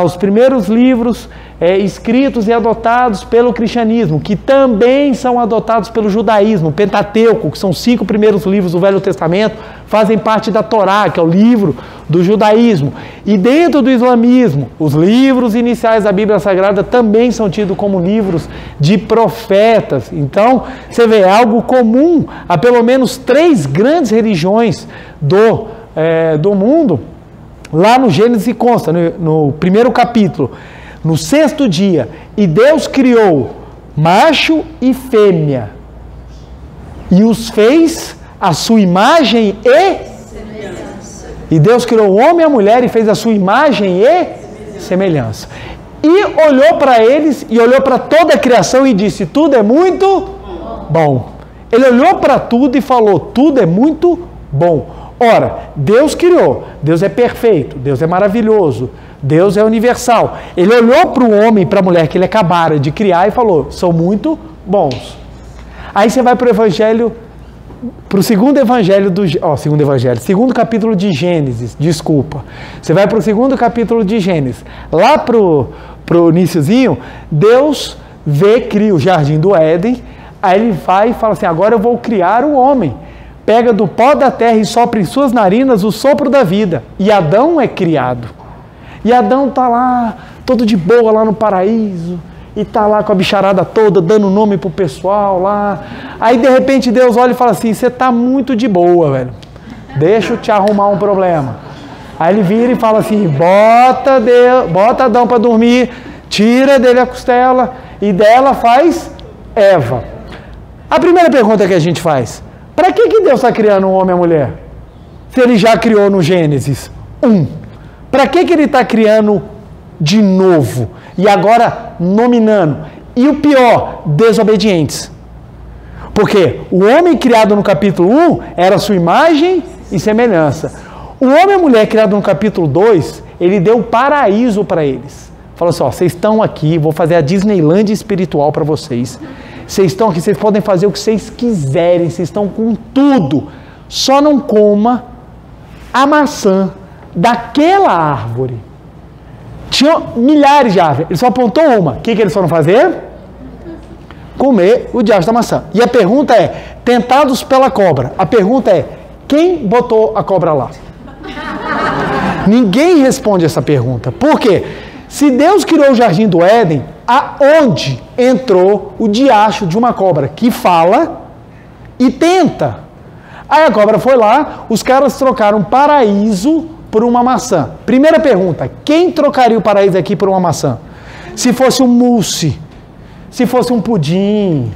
os primeiros livros escritos e adotados pelo cristianismo, que também são adotados pelo judaísmo, o Pentateuco, que são 5 primeiros livros do Velho Testamento, fazem parte da Torá, que é o livro do judaísmo. E dentro do islamismo, os livros iniciais da Bíblia Sagrada também são tidos como livros de profetas. Então, você vê, é algo comum a pelo menos 3 grandes religiões do mundo. Lá no Gênesis consta, no primeiro capítulo, no 6º dia, e Deus criou macho e fêmea, e os fez a sua imagem e semelhança. E Deus criou o homem e a mulher e fez a sua imagem e semelhança. E olhou para eles e olhou para toda a criação e disse, tudo é muito bom. Ele olhou para tudo e falou, tudo é muito bom. Ora, Deus criou, Deus é perfeito, Deus é maravilhoso, Deus é universal. Ele olhou para o homem e para a mulher que ele acabara de criar e falou, são muito bons. Aí você vai para o Evangelho, para o segundo capítulo de Gênesis, desculpa. Você vai para o 2º capítulo de Gênesis. Lá para o iniciozinho, Deus cria o jardim do Éden, aí ele vai e fala assim, agora eu vou criar o homem. Pega do pó da terra e sopra em suas narinas o sopro da vida. E Adão é criado. E Adão está lá, todo de boa lá no paraíso. E está lá com a bicharada toda, dando nome pro pessoal lá. Aí de repente Deus olha e fala assim, você está muito de boa, velho. Deixa eu te arrumar um problema. Aí ele vira e fala assim, bota Adão para dormir, tira dele a costela e dela faz Eva. A primeira pergunta que a gente faz, para que Deus está criando um homem e uma mulher? Se ele já criou no Gênesis 1. Para que ele está criando de novo? E agora nominando. E o pior, desobedientes. Porque o homem criado no capítulo 1 era a sua imagem e semelhança. O homem e a mulher criado no capítulo 2, ele deu paraíso para eles. Falou assim, vocês estão aqui, vou fazer a Disneylandia espiritual para vocês. Vocês estão aqui, vocês podem fazer o que vocês quiserem, vocês estão com tudo. Só não coma a maçã daquela árvore. Tinha milhares de árvores, ele só apontou uma. O que eles foram fazer? Comer o diacho da maçã. E a pergunta é, tentados pela cobra, a pergunta é, quem botou a cobra lá? Ninguém responde essa pergunta. Por quê? Se Deus criou o Jardim do Éden, aonde entrou o diacho de uma cobra que fala e tenta? Aí a cobra foi lá, os caras trocaram paraíso por uma maçã. Primeira pergunta, quem trocaria o paraíso aqui por uma maçã? Se fosse um mousse, se fosse um pudim,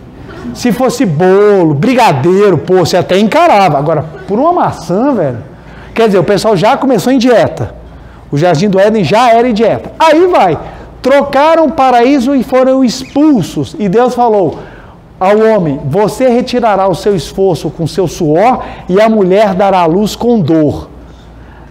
se fosse bolo, brigadeiro, pô, você até encarava. Agora, por uma maçã, velho, quer dizer, o pessoal já começou em dieta. O Jardim do Éden já era em dieta. Aí vai, trocaram o paraíso e foram expulsos. E Deus falou ao homem, você retirará o seu esforço com seu suor e a mulher dará à luz com dor.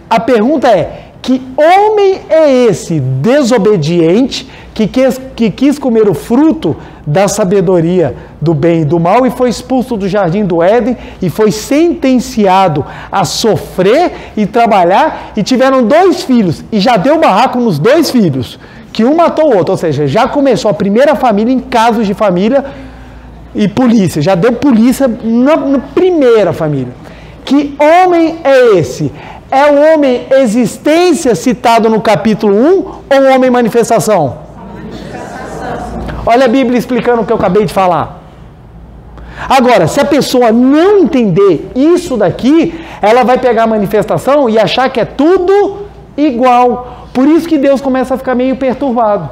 A pergunta é, que homem é esse desobediente que quis comer o fruto da sabedoria do bem e do mal e foi expulso do Jardim do Éden e foi sentenciado a sofrer e trabalhar e tiveram 2 filhos e já deu barraco nos 2 filhos, que um matou o outro, ou seja, já começou a primeira família em casos de família e polícia, já deu polícia na primeira família. Que homem é esse? É o homem existência citado no capítulo 1 ou o homem manifestação? Olha a Bíblia explicando o que eu acabei de falar. Agora, se a pessoa não entender isso daqui, ela vai pegar a manifestação e achar que é tudo igual. Por isso que Deus começa a ficar meio perturbado.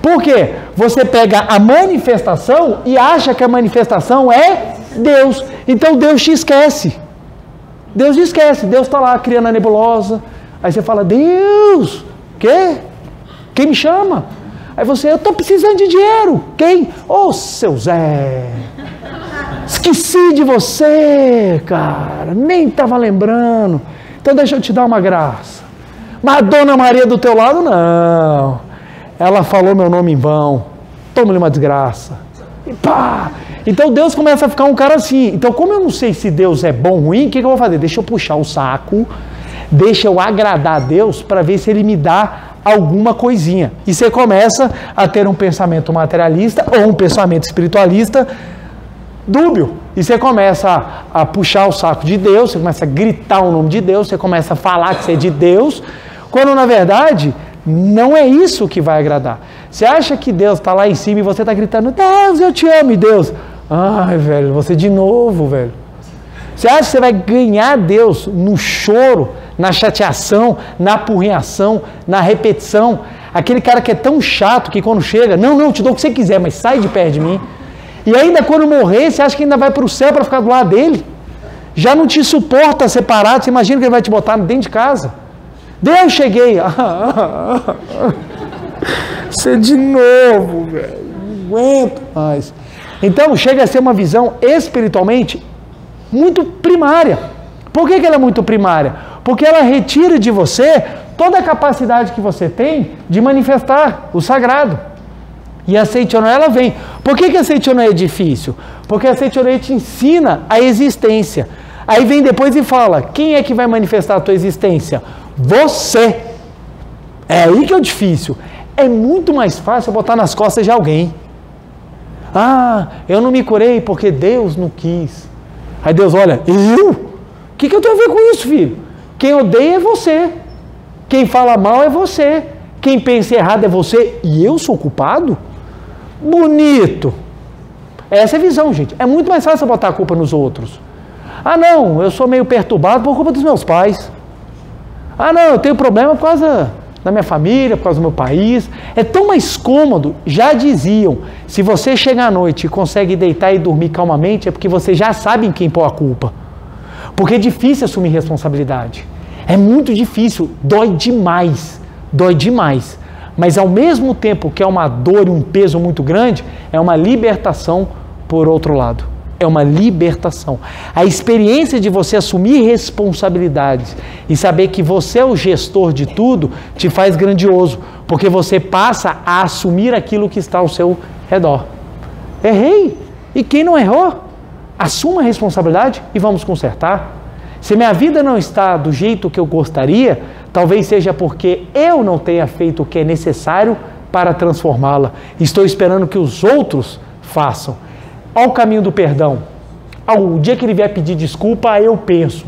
Por quê? Você pega a manifestação e acha que a manifestação é Deus. Então Deus te esquece. Deus te esquece. Deus está lá criando a nebulosa. Aí você fala, Deus, quê? Quem me chama? Aí você, eu estou precisando de dinheiro. Quem? Ô, seu Zé. Esqueci de você, cara. Nem estava lembrando. Então deixa eu te dar uma graça. Mas a Dona Maria do teu lado, não. Ela falou meu nome em vão. Toma-lhe uma desgraça. E pá! Então Deus começa a ficar um cara assim. Então como eu não sei se Deus é bom ou ruim, o que eu vou fazer? Deixa eu puxar o saco. Deixa eu agradar a Deus para ver se Ele me dá alguma coisinha. E você começa a ter um pensamento materialista ou um pensamento espiritualista dúbio. E você começa a puxar o saco de Deus, você começa a gritar o nome de Deus, você começa a falar que você é de Deus, quando na verdade não é isso que vai agradar. Você acha que Deus está lá em cima e você está gritando, Deus, eu te amo, e Deus, ai, velho, você de novo, velho. Você acha que você vai ganhar Deus no choro, na chateação, na apurrinhação, na repetição? Aquele cara que é tão chato que quando chega, não, te dou o que você quiser, mas sai de perto de mim. E ainda quando morrer, você acha que ainda vai para o céu para ficar do lado dele? Já não te suporta separado, você imagina que ele vai te botar dentro de casa? Deus, cheguei. Você de novo, velho. Não aguento mais. Então chega a ser uma visão espiritualmente muito primária. Por que ela é muito primária? Porque ela retira de você toda a capacidade que você tem de manifestar o sagrado. E a Seichonoye, ela vem. Por que a Seichonoye é difícil? Porque a Seichonoye te ensina a existência. Aí vem depois e fala, quem é que vai manifestar a tua existência? Você. É aí que é o difícil. É muito mais fácil botar nas costas de alguém. Ah, eu não me curei porque Deus não quis. Aí Deus olha, eu? O que eu tenho a ver com isso, filho? Quem odeia é você. Quem fala mal é você. Quem pensa errado é você. E eu sou culpado? Bonito. Essa é a visão, gente. É muito mais fácil botar a culpa nos outros. Ah, não, eu sou meio perturbado por culpa dos meus pais. Ah, não, eu tenho problema por causa da minha família, por causa do meu país. É tão mais cômodo. Já diziam, se você chega à noite e consegue deitar e dormir calmamente, é porque você já sabe em quem pôr a culpa. Porque é difícil assumir responsabilidade. É muito difícil, dói demais. Dói demais. Mas ao mesmo tempo que é uma dor e um peso muito grande, é uma libertação por outro lado. É uma libertação. A experiência de você assumir responsabilidades e saber que você é o gestor de tudo, te faz grandioso, porque você passa a assumir aquilo que está ao seu redor. Errei. E quem não errou? Assuma a responsabilidade e vamos consertar. Se minha vida não está do jeito que eu gostaria, talvez seja porque eu não tenha feito o que é necessário para transformá-la. Estou esperando que os outros façam. Olha o caminho do perdão. O dia que ele vier pedir desculpa, eu penso.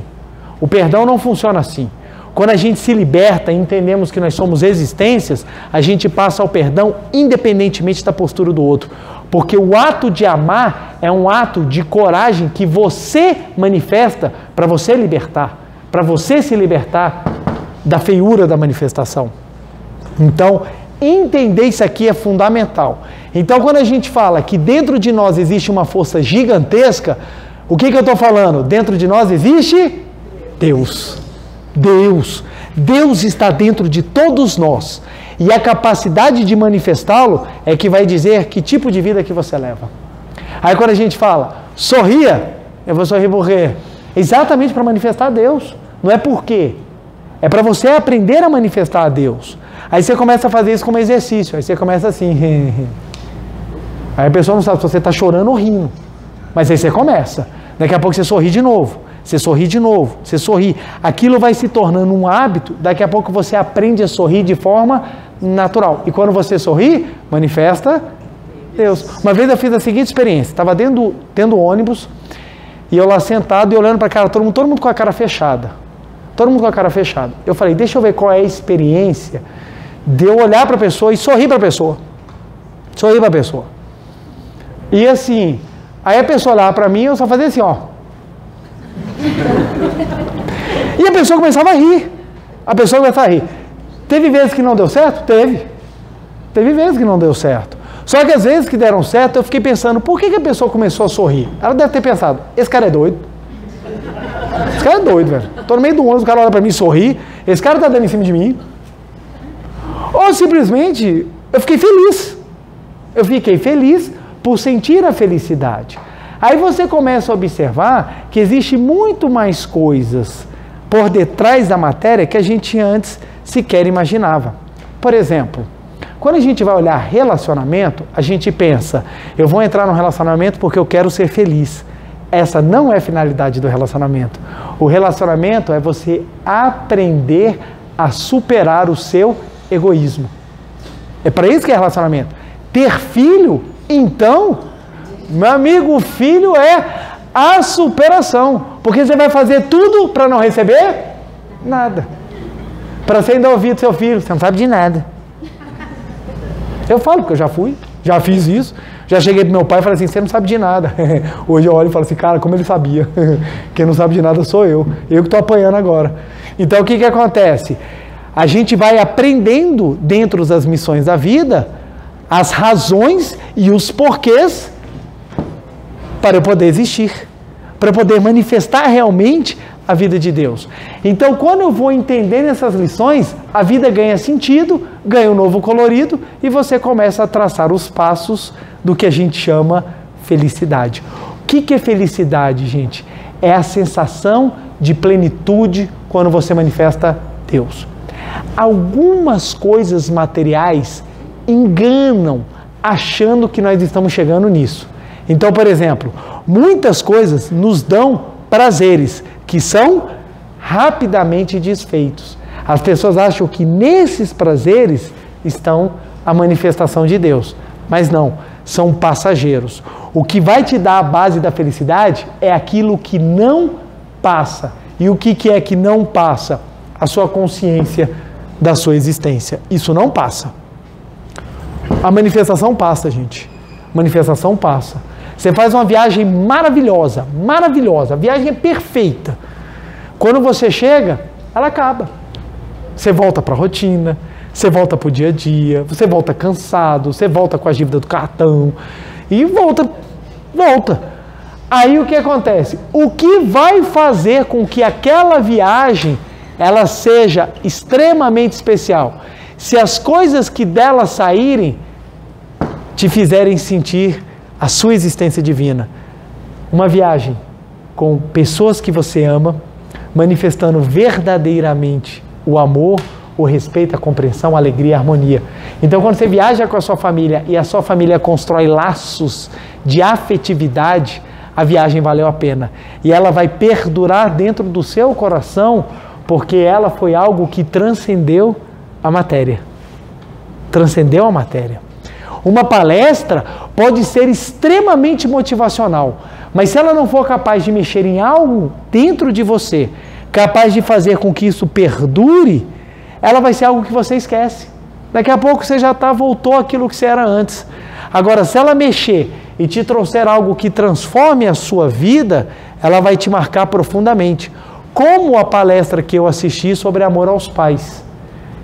O perdão não funciona assim. Quando a gente se liberta e entendemos que nós somos existências, a gente passa ao perdão independentemente da postura do outro. Porque o ato de amar é um ato de coragem que você manifesta para você libertar, para você se libertar da feiura da manifestação. Então, entender isso aqui é fundamental. Então, quando a gente fala que dentro de nós existe uma força gigantesca, o que eu estou falando? Dentro de nós existe Deus. Deus está dentro de todos nós. E a capacidade de manifestá-lo é que vai dizer que tipo de vida que você leva. Aí quando a gente fala, sorria, eu vou sorrir porque exatamente para manifestar a Deus. Não é por quê. É para você aprender a manifestar a Deus. Aí você começa a fazer isso como exercício. Aí você começa assim. Aí a pessoa não sabe se você está chorando ou rindo. Mas aí você começa. Daqui a pouco você sorri de novo. Você sorri de novo, você sorri. Aquilo vai se tornando um hábito, daqui a pouco você aprende a sorrir de forma natural. E quando você sorri, manifesta Deus. Uma vez eu fiz a seguinte experiência, estava dentro do ônibus, e eu lá sentado e olhando para a cara, todo mundo com a cara fechada. Todo mundo com a cara fechada. Eu falei, deixa eu ver qual é a experiência de eu olhar para a pessoa e sorrir para a pessoa. Sorrir para a pessoa. E assim, aí a pessoa olhava para mim e eu só fazia assim, ó. E a pessoa começava a rir. Teve vezes que não deu certo? Teve vezes que não deu certo. Só que às vezes que deram certo, eu fiquei pensando, por que a pessoa começou a sorrir? Ela deve ter pensado, esse cara é doido. Esse cara é doido, velho. Tô no meio do ônibus, o cara olha pra mim e sorri. Esse cara tá dando em cima de mim. Ou simplesmente, eu fiquei feliz. Eu fiquei feliz por sentir a felicidade. Aí você começa a observar que existe muito mais coisas por detrás da matéria que a gente antes sequer imaginava. Por exemplo, quando a gente vai olhar relacionamento, a gente pensa, eu vou entrar num relacionamento porque eu quero ser feliz. Essa não é a finalidade do relacionamento. O relacionamento é você aprender a superar o seu egoísmo. É para isso que é relacionamento. Ter filho, então... Meu amigo, o filho é a superação. Porque você vai fazer tudo para não receber nada. Para você ainda ouvir do seu filho, você não sabe de nada. Eu falo, porque eu já fiz isso. Já cheguei pro meu pai e falei assim, você não sabe de nada. Hoje eu olho e falo assim, cara, como ele sabia. Quem não sabe de nada sou eu. Eu que estou apanhando agora. Então o que acontece? A gente vai aprendendo dentro das missões da vida as razões e os porquês para eu poder existir, para eu poder manifestar realmente a vida de Deus. Então, quando eu vou entendendo essas lições, a vida ganha sentido, ganha um novo colorido e você começa a traçar os passos do que a gente chama felicidade. O que é felicidade, gente? É a sensação de plenitude quando você manifesta Deus. Algumas coisas materiais enganam achando que nós estamos chegando nisso. Então, por exemplo, muitas coisas nos dão prazeres que são rapidamente desfeitos. As pessoas acham que nesses prazeres estão a manifestação de Deus, mas não, são passageiros. O que vai te dar a base da felicidade é aquilo que não passa. E o que é que não passa? A sua consciência da sua existência. Isso não passa. A manifestação passa, gente. Manifestação passa. Você faz uma viagem maravilhosa, a viagem é perfeita. Quando você chega, ela acaba. Você volta para a rotina, você volta para o dia a dia, você volta cansado, você volta com a dívida do cartão e volta. Aí o que acontece? O que vai fazer com que aquela viagem ela seja extremamente especial? Se as coisas que dela saírem te fizerem sentir a sua existência divina. Uma viagem com pessoas que você ama, manifestando verdadeiramente o amor, o respeito, a compreensão, a alegria, a harmonia. Então, quando você viaja com a sua família e a sua família constrói laços de afetividade, a viagem valeu a pena. E ela vai perdurar dentro do seu coração, porque ela foi algo que transcendeu a matéria. Transcendeu a matéria. Uma palestra pode ser extremamente motivacional, Mas se ela não for capaz de mexer em algo dentro de você, capaz de fazer com que isso perdure, ela vai ser algo que você esquece. Daqui a pouco você já voltou àquilo que você era antes. Agora, se ela mexer e te trouxer algo que transforme a sua vida, ela vai te marcar profundamente. Como a palestra que eu assisti sobre amor aos pais.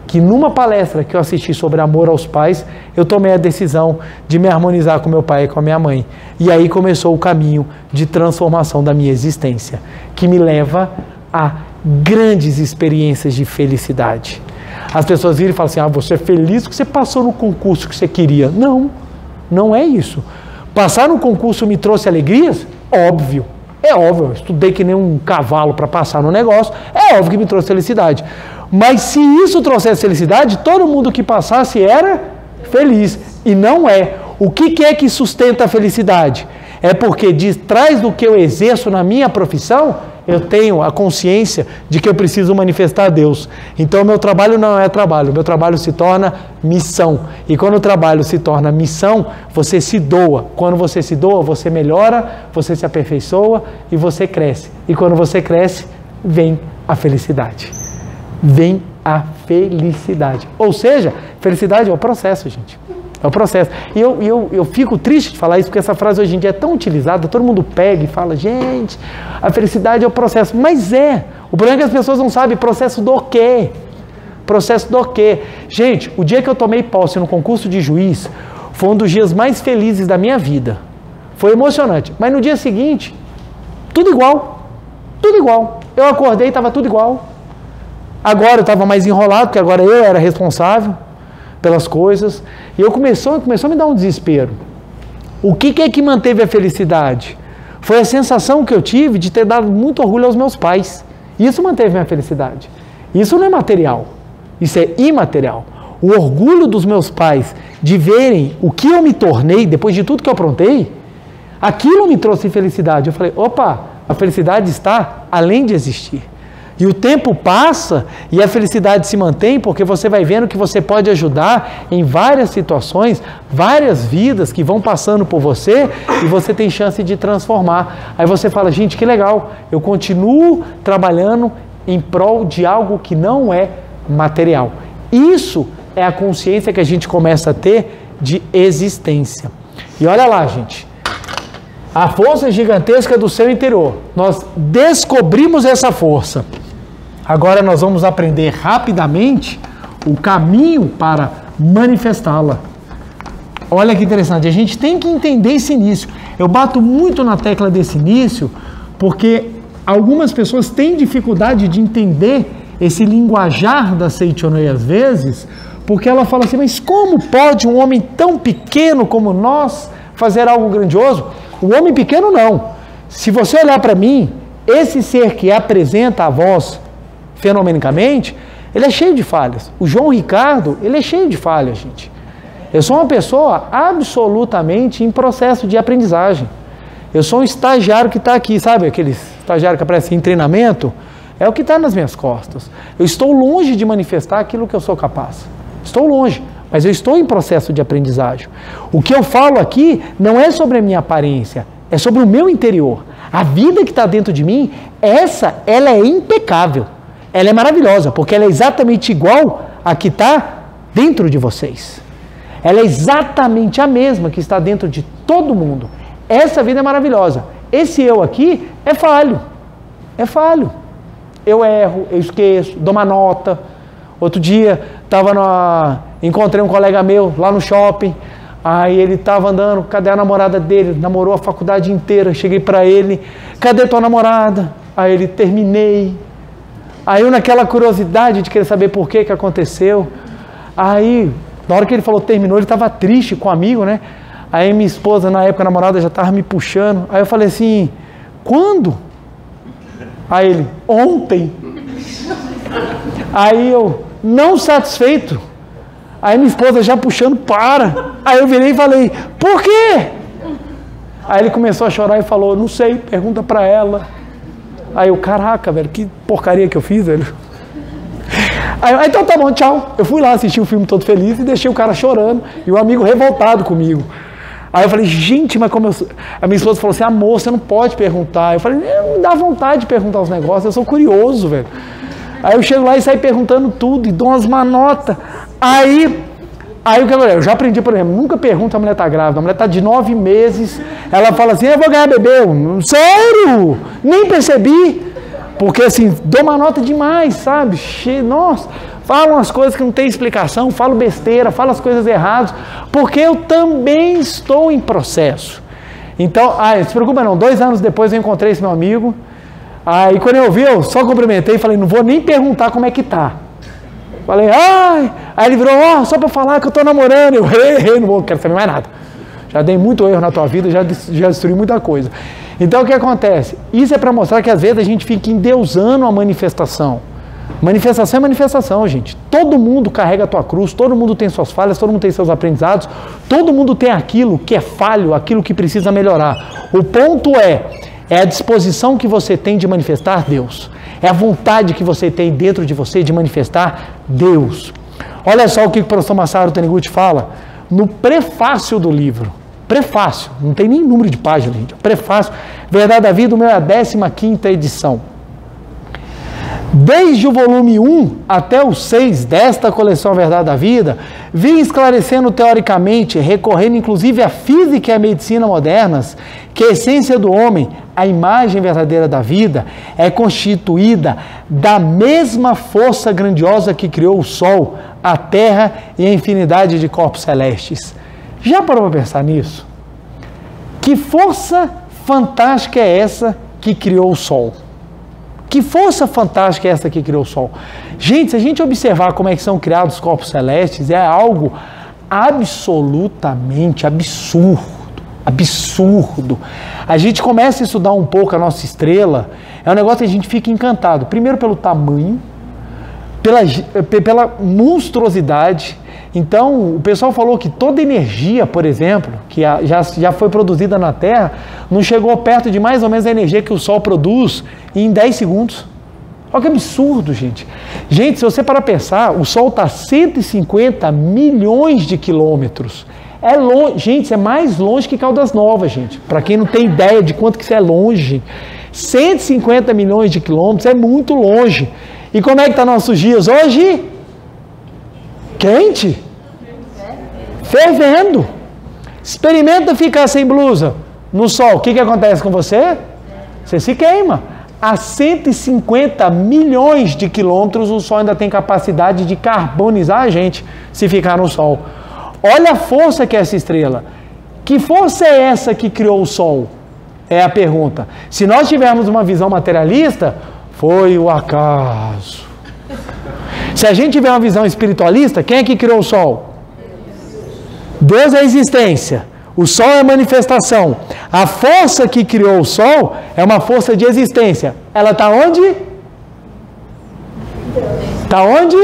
Que numa palestra que eu assisti sobre amor aos pais, eu tomei a decisão de me harmonizar com meu pai e com a minha mãe. E aí começou o caminho de transformação da minha existência, que me leva a grandes experiências de felicidade. As pessoas viram e falam assim, você é feliz porque você passou no concurso que você queria. Não, não é isso. Passar no concurso me trouxe alegrias? Óbvio. É óbvio, eu estudei que nem um cavalo para passar no negócio, é óbvio que me trouxe felicidade. Mas se isso trouxesse felicidade, todo mundo que passasse era feliz. E não é. O que é que sustenta a felicidade? É porque de trás do que eu exerço na minha profissão, eu tenho a consciência de que eu preciso manifestar a Deus. Então, o meu trabalho não é trabalho, o meu trabalho se torna missão. E quando o trabalho se torna missão, você se doa. Quando você se doa, você melhora, você se aperfeiçoa e você cresce. E quando você cresce, vem a felicidade. Vem a felicidade. Ou seja, felicidade é o processo, gente. É o processo. E eu fico triste de falar isso, porque essa frase hoje em dia é tão utilizada, todo mundo pega e fala, gente, a felicidade é o processo. Mas é. O problema é que as pessoas não sabem processo do quê? Processo do quê? Gente, o dia que eu tomei posse no concurso de juiz, foi um dos dias mais felizes da minha vida. Foi emocionante. Mas no dia seguinte, tudo igual. Tudo igual. Eu acordei e estava tudo igual. Agora eu estava mais enrolado, porque agora eu era responsável pelas coisas. E começou a me dar um desespero. O que é que manteve a felicidade? Foi a sensação que eu tive de ter dado muito orgulho aos meus pais. Isso manteve minha felicidade. Isso não é material. Isso é imaterial. O orgulho dos meus pais de verem o que eu me tornei depois de tudo que eu aprontei, aquilo me trouxe felicidade. Eu falei, opa, a felicidade está além de existir. E o tempo passa e a felicidade se mantém porque você vai vendo que você pode ajudar em várias situações, várias vidas que vão passando por você e você tem chance de transformar. Aí você fala, gente, que legal, eu continuo trabalhando em prol de algo que não é material. Isso é a consciência que a gente começa a ter de existência. E olha lá, gente. A força gigantesca do seu interior. Nós descobrimos essa força. Agora nós vamos aprender rapidamente o caminho para manifestá-la. Olha que interessante, a gente tem que entender esse início. Eu bato muito na tecla desse início, porque algumas pessoas têm dificuldade de entender esse linguajar da Seichonoye às vezes, porque ela fala assim, mas como pode um homem tão pequeno como nós fazer algo grandioso? O homem pequeno não. Se você olhar para mim, esse ser que apresenta a voz fenomenicamente, ele é cheio de falhas. O João Ricardo, ele é cheio de falhas, gente. Eu sou uma pessoa absolutamente em processo de aprendizagem. Eu sou um estagiário que está aqui, sabe aquele estagiário que aparece em treinamento? É o que está nas minhas costas. Eu estou longe de manifestar aquilo que eu sou capaz. Estou longe, mas eu estou em processo de aprendizagem. O que eu falo aqui não é sobre a minha aparência, é sobre o meu interior. A vida que está dentro de mim, ela é impecável. Ela é maravilhosa, porque ela é exatamente igual à que está dentro de vocês. Ela é exatamente a mesma que está dentro de todo mundo. Essa vida é maravilhosa. Esse eu aqui é falho. É falho. Eu erro, eu esqueço, dou uma nota. Outro dia, encontrei um colega meu lá no shopping. Aí ele estava andando, cadê a namorada dele? Namorou a faculdade inteira. Cheguei para ele, cadê tua namorada? Aí ele, terminei. Aí eu naquela curiosidade de querer saber por que aconteceu. Aí, na hora que ele falou terminou, ele estava triste com o amigo, né? Aí minha esposa, na época, a namorada já estava me puxando. Aí eu falei assim, quando? Aí ele, ontem. Aí eu, não satisfeito. Aí minha esposa já puxando, para. Aí eu virei e falei, por quê? Aí ele começou a chorar e falou, não sei, pergunta para ela. Aí eu, caraca, velho, que porcaria que eu fiz, velho. Aí, então tá bom, tchau. Eu fui lá assistir o filme todo feliz e deixei o cara chorando e o amigo revoltado comigo. Aí eu falei, gente, mas como eu sou... A minha esposa falou assim, amor, você não pode perguntar. Eu falei, não dá vontade de perguntar os negócios, eu sou curioso, velho. Aí eu chego lá e saio perguntando tudo, e dou umas manotas. Aí o que eu já aprendi, por exemplo, nunca pergunto se a mulher está grávida. A mulher está de 9 meses, ela fala assim, eu vou ganhar bebê. Sério? Nem percebi. Porque assim, dou uma nota demais, sabe? Nossa, falo umas coisas que não tem explicação, falo besteira, falo as coisas erradas, porque eu também estou em processo. Então, não se preocupa não, 2 anos depois eu encontrei esse meu amigo, aí quando eu vi, eu só cumprimentei e falei, não vou nem perguntar como é que tá. Falei, aí ele virou, só para falar que eu tô namorando, eu não quero saber mais nada. Já dei muito erro na tua vida, já destruí muita coisa. Então o que acontece? Isso é para mostrar que às vezes a gente fica endeusando a manifestação. Manifestação é manifestação, gente. Todo mundo carrega a tua cruz, todo mundo tem suas falhas, todo mundo tem seus aprendizados, todo mundo tem aquilo que é falho, aquilo que precisa melhorar. O ponto é a disposição que você tem de manifestar Deus. É a vontade que você tem dentro de você de manifestar Deus. Olha só o que o professor Masaru Taniguchi fala no prefácio do livro. Prefácio, não tem nem número de página, gente. Prefácio, Verdade da Vida, o meu é a 15ª edição. Desde o volume 1 até o 6 desta coleção Verdade da Vida, vim esclarecendo teoricamente, recorrendo inclusive à física e à medicina modernas, que a essência do homem, a imagem verdadeira da vida, é constituída da mesma força grandiosa que criou o Sol, a Terra e a infinidade de corpos celestes. Já parou para pensar nisso? Que força fantástica é essa que criou o Sol? Que força fantástica é essa que criou o Sol? Gente, se a gente observar como é que são criados os corpos celestes, é algo absolutamente absurdo. A gente começa a estudar um pouco a nossa estrela, é um negócio que a gente fica encantado. Primeiro pelo tamanho, pela monstruosidade. Então, o pessoal falou que toda energia, por exemplo, que já foi produzida na Terra, não chegou perto de mais ou menos a energia que o Sol produz em 10 segundos. Olha que absurdo, gente. Gente, se você parar para pensar, o Sol está a 150 milhões de quilômetros. É longe, gente, isso é mais longe que Caldas Novas, gente. Para quem não tem ideia de quanto que isso é longe, 150 milhões de quilômetros é muito longe. E como é que está nossos dias hoje? Quente? Fervendo. Experimenta ficar sem blusa no sol. O que acontece com você? Você se queima. A 150 milhões de quilômetros o sol ainda tem capacidade de carbonizar a gente se ficar no sol. Olha a força que é essa estrela. Que força é essa que criou o sol? É a pergunta. Se nós tivermos uma visão materialista, foi o acaso. Se a gente tiver uma visão espiritualista, quem é que criou o sol? Deus é a existência. O sol é a manifestação. A força que criou o sol é uma força de existência. Ela está onde? Está onde?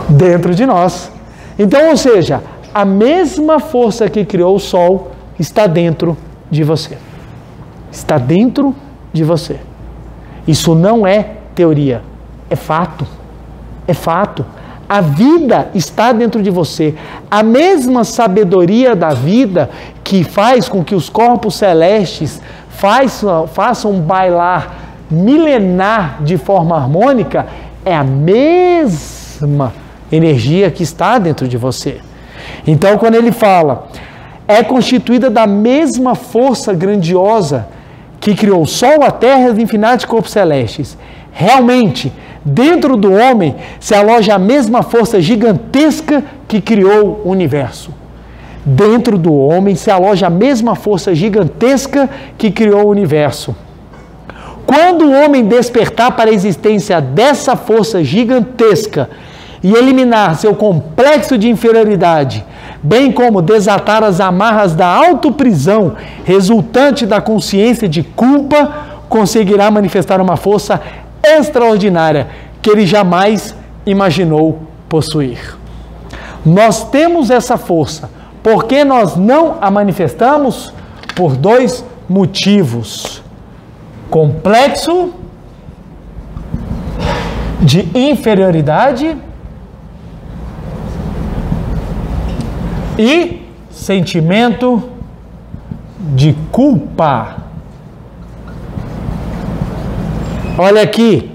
Dentro de nós. Então, ou seja, a mesma força que criou o sol está dentro de você. Está dentro de você. Isso não é teoria, é fato. É fato. A vida está dentro de você. A mesma sabedoria da vida que faz com que os corpos celestes façam bailar milenar de forma harmônica é a mesma energia que está dentro de você. Então, quando ele fala, é constituída da mesma força grandiosa que criou o Sol, a Terra e os infinitos corpos celestes. Realmente, dentro do homem se aloja a mesma força gigantesca que criou o universo. Dentro do homem se aloja a mesma força gigantesca que criou o universo. Quando o homem despertar para a existência dessa força gigantesca e eliminar seu complexo de inferioridade, bem como desatar as amarras da autoprisão resultante da consciência de culpa, conseguirá manifestar uma força extraordinária que ele jamais imaginou possuir. Nós temos essa força. Por que nós não a manifestamos? Por 2 motivos. Complexo de inferioridade e sentimento de culpa. Olha aqui,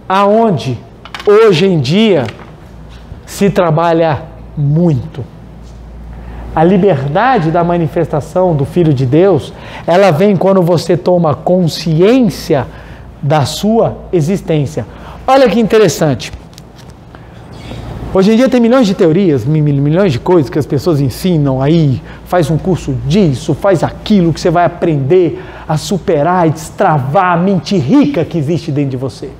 aonde hoje em dia se trabalha muito. A liberdade da manifestação do Filho de Deus, ela vem quando você toma consciência da sua existência. Olha que interessante. Hoje em dia tem milhões de teorias, milhões de coisas que as pessoas ensinam aí, faz um curso disso, faz aquilo, que você vai aprender a superar e destravar a mente rica que existe dentro de você.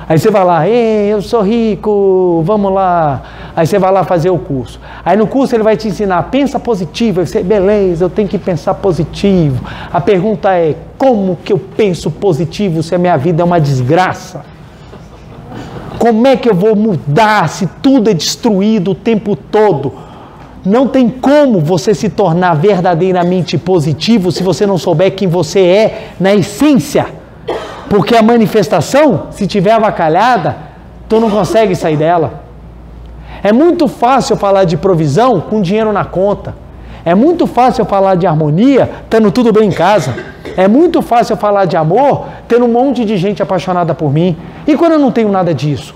Aí você vai lá, ei, eu sou rico, vamos lá. Aí você vai lá fazer o curso. Aí no curso ele vai te ensinar, pensa positivo. Aí você, beleza, eu tenho que pensar positivo. A pergunta é, como que eu penso positivo se a minha vida é uma desgraça? Como é que eu vou mudar se tudo é destruído o tempo todo? Não tem como você se tornar verdadeiramente positivo se você não souber quem você é na essência. Porque a manifestação, se tiver avacalhada, tu não consegue sair dela. É muito fácil falar de provisão com dinheiro na conta. É muito fácil falar de harmonia tendo tudo bem em casa. É muito fácil falar de amor tendo um monte de gente apaixonada por mim. E quando eu não tenho nada disso?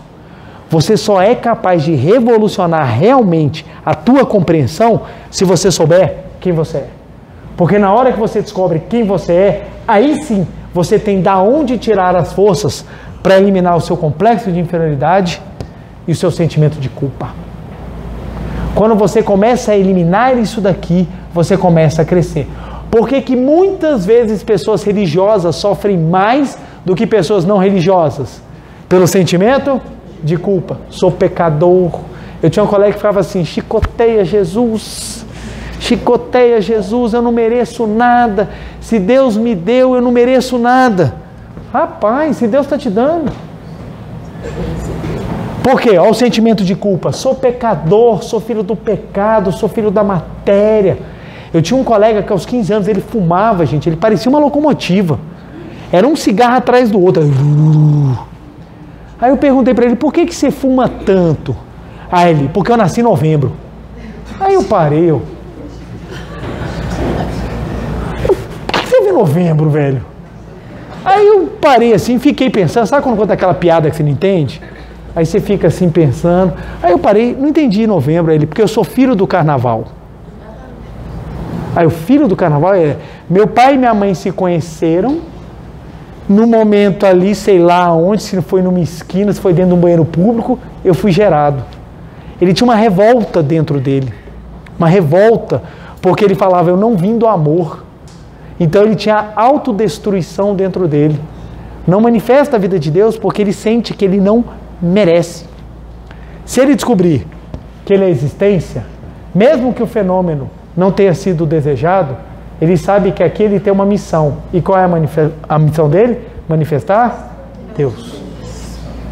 Você só é capaz de revolucionar realmente a tua compreensão se você souber quem você é. Porque na hora que você descobre quem você é, aí sim você tem da onde tirar as forças para eliminar o seu complexo de inferioridade e o seu sentimento de culpa. Quando você começa a eliminar isso daqui, você começa a crescer. Por que que muitas vezes pessoas religiosas sofrem mais do que pessoas não religiosas? Pelo sentimento de culpa. Sou pecador. Eu tinha um colega que ficava assim, chicoteia Jesus, eu não mereço nada. Se Deus me deu, eu não mereço nada. Rapaz, se Deus está te dando. Por quê? Olha o sentimento de culpa. Sou pecador, sou filho do pecado, sou filho da matéria. Eu tinha um colega que aos 15 anos ele fumava, gente, ele parecia uma locomotiva. Era um cigarro atrás do outro. Aí eu perguntei para ele, por que você fuma tanto? Aí ele, porque eu nasci em novembro. Aí eu parei, por que você vê novembro, velho? Aí eu parei assim, fiquei pensando, sabe quando conta aquela piada que você não entende? Aí você fica assim pensando. Aí eu parei, não entendi novembro. Aí ele, porque eu sou filho do carnaval. Aí o filho do carnaval é, meu pai e minha mãe se conheceram, no momento ali, sei lá onde, se foi numa esquina, se foi dentro de um banheiro público, eu fui gerado. Ele tinha uma revolta dentro dele, uma revolta, porque ele falava, eu não vim do amor. Então ele tinha autodestruição dentro dele. Não manifesta a vida de Deus porque ele sente que ele não merece. Se ele descobrir que ele é existência, mesmo que o fenômeno não tenha sido desejado, ele sabe que aqui ele tem uma missão. E qual é a missão dele? Manifestar Deus.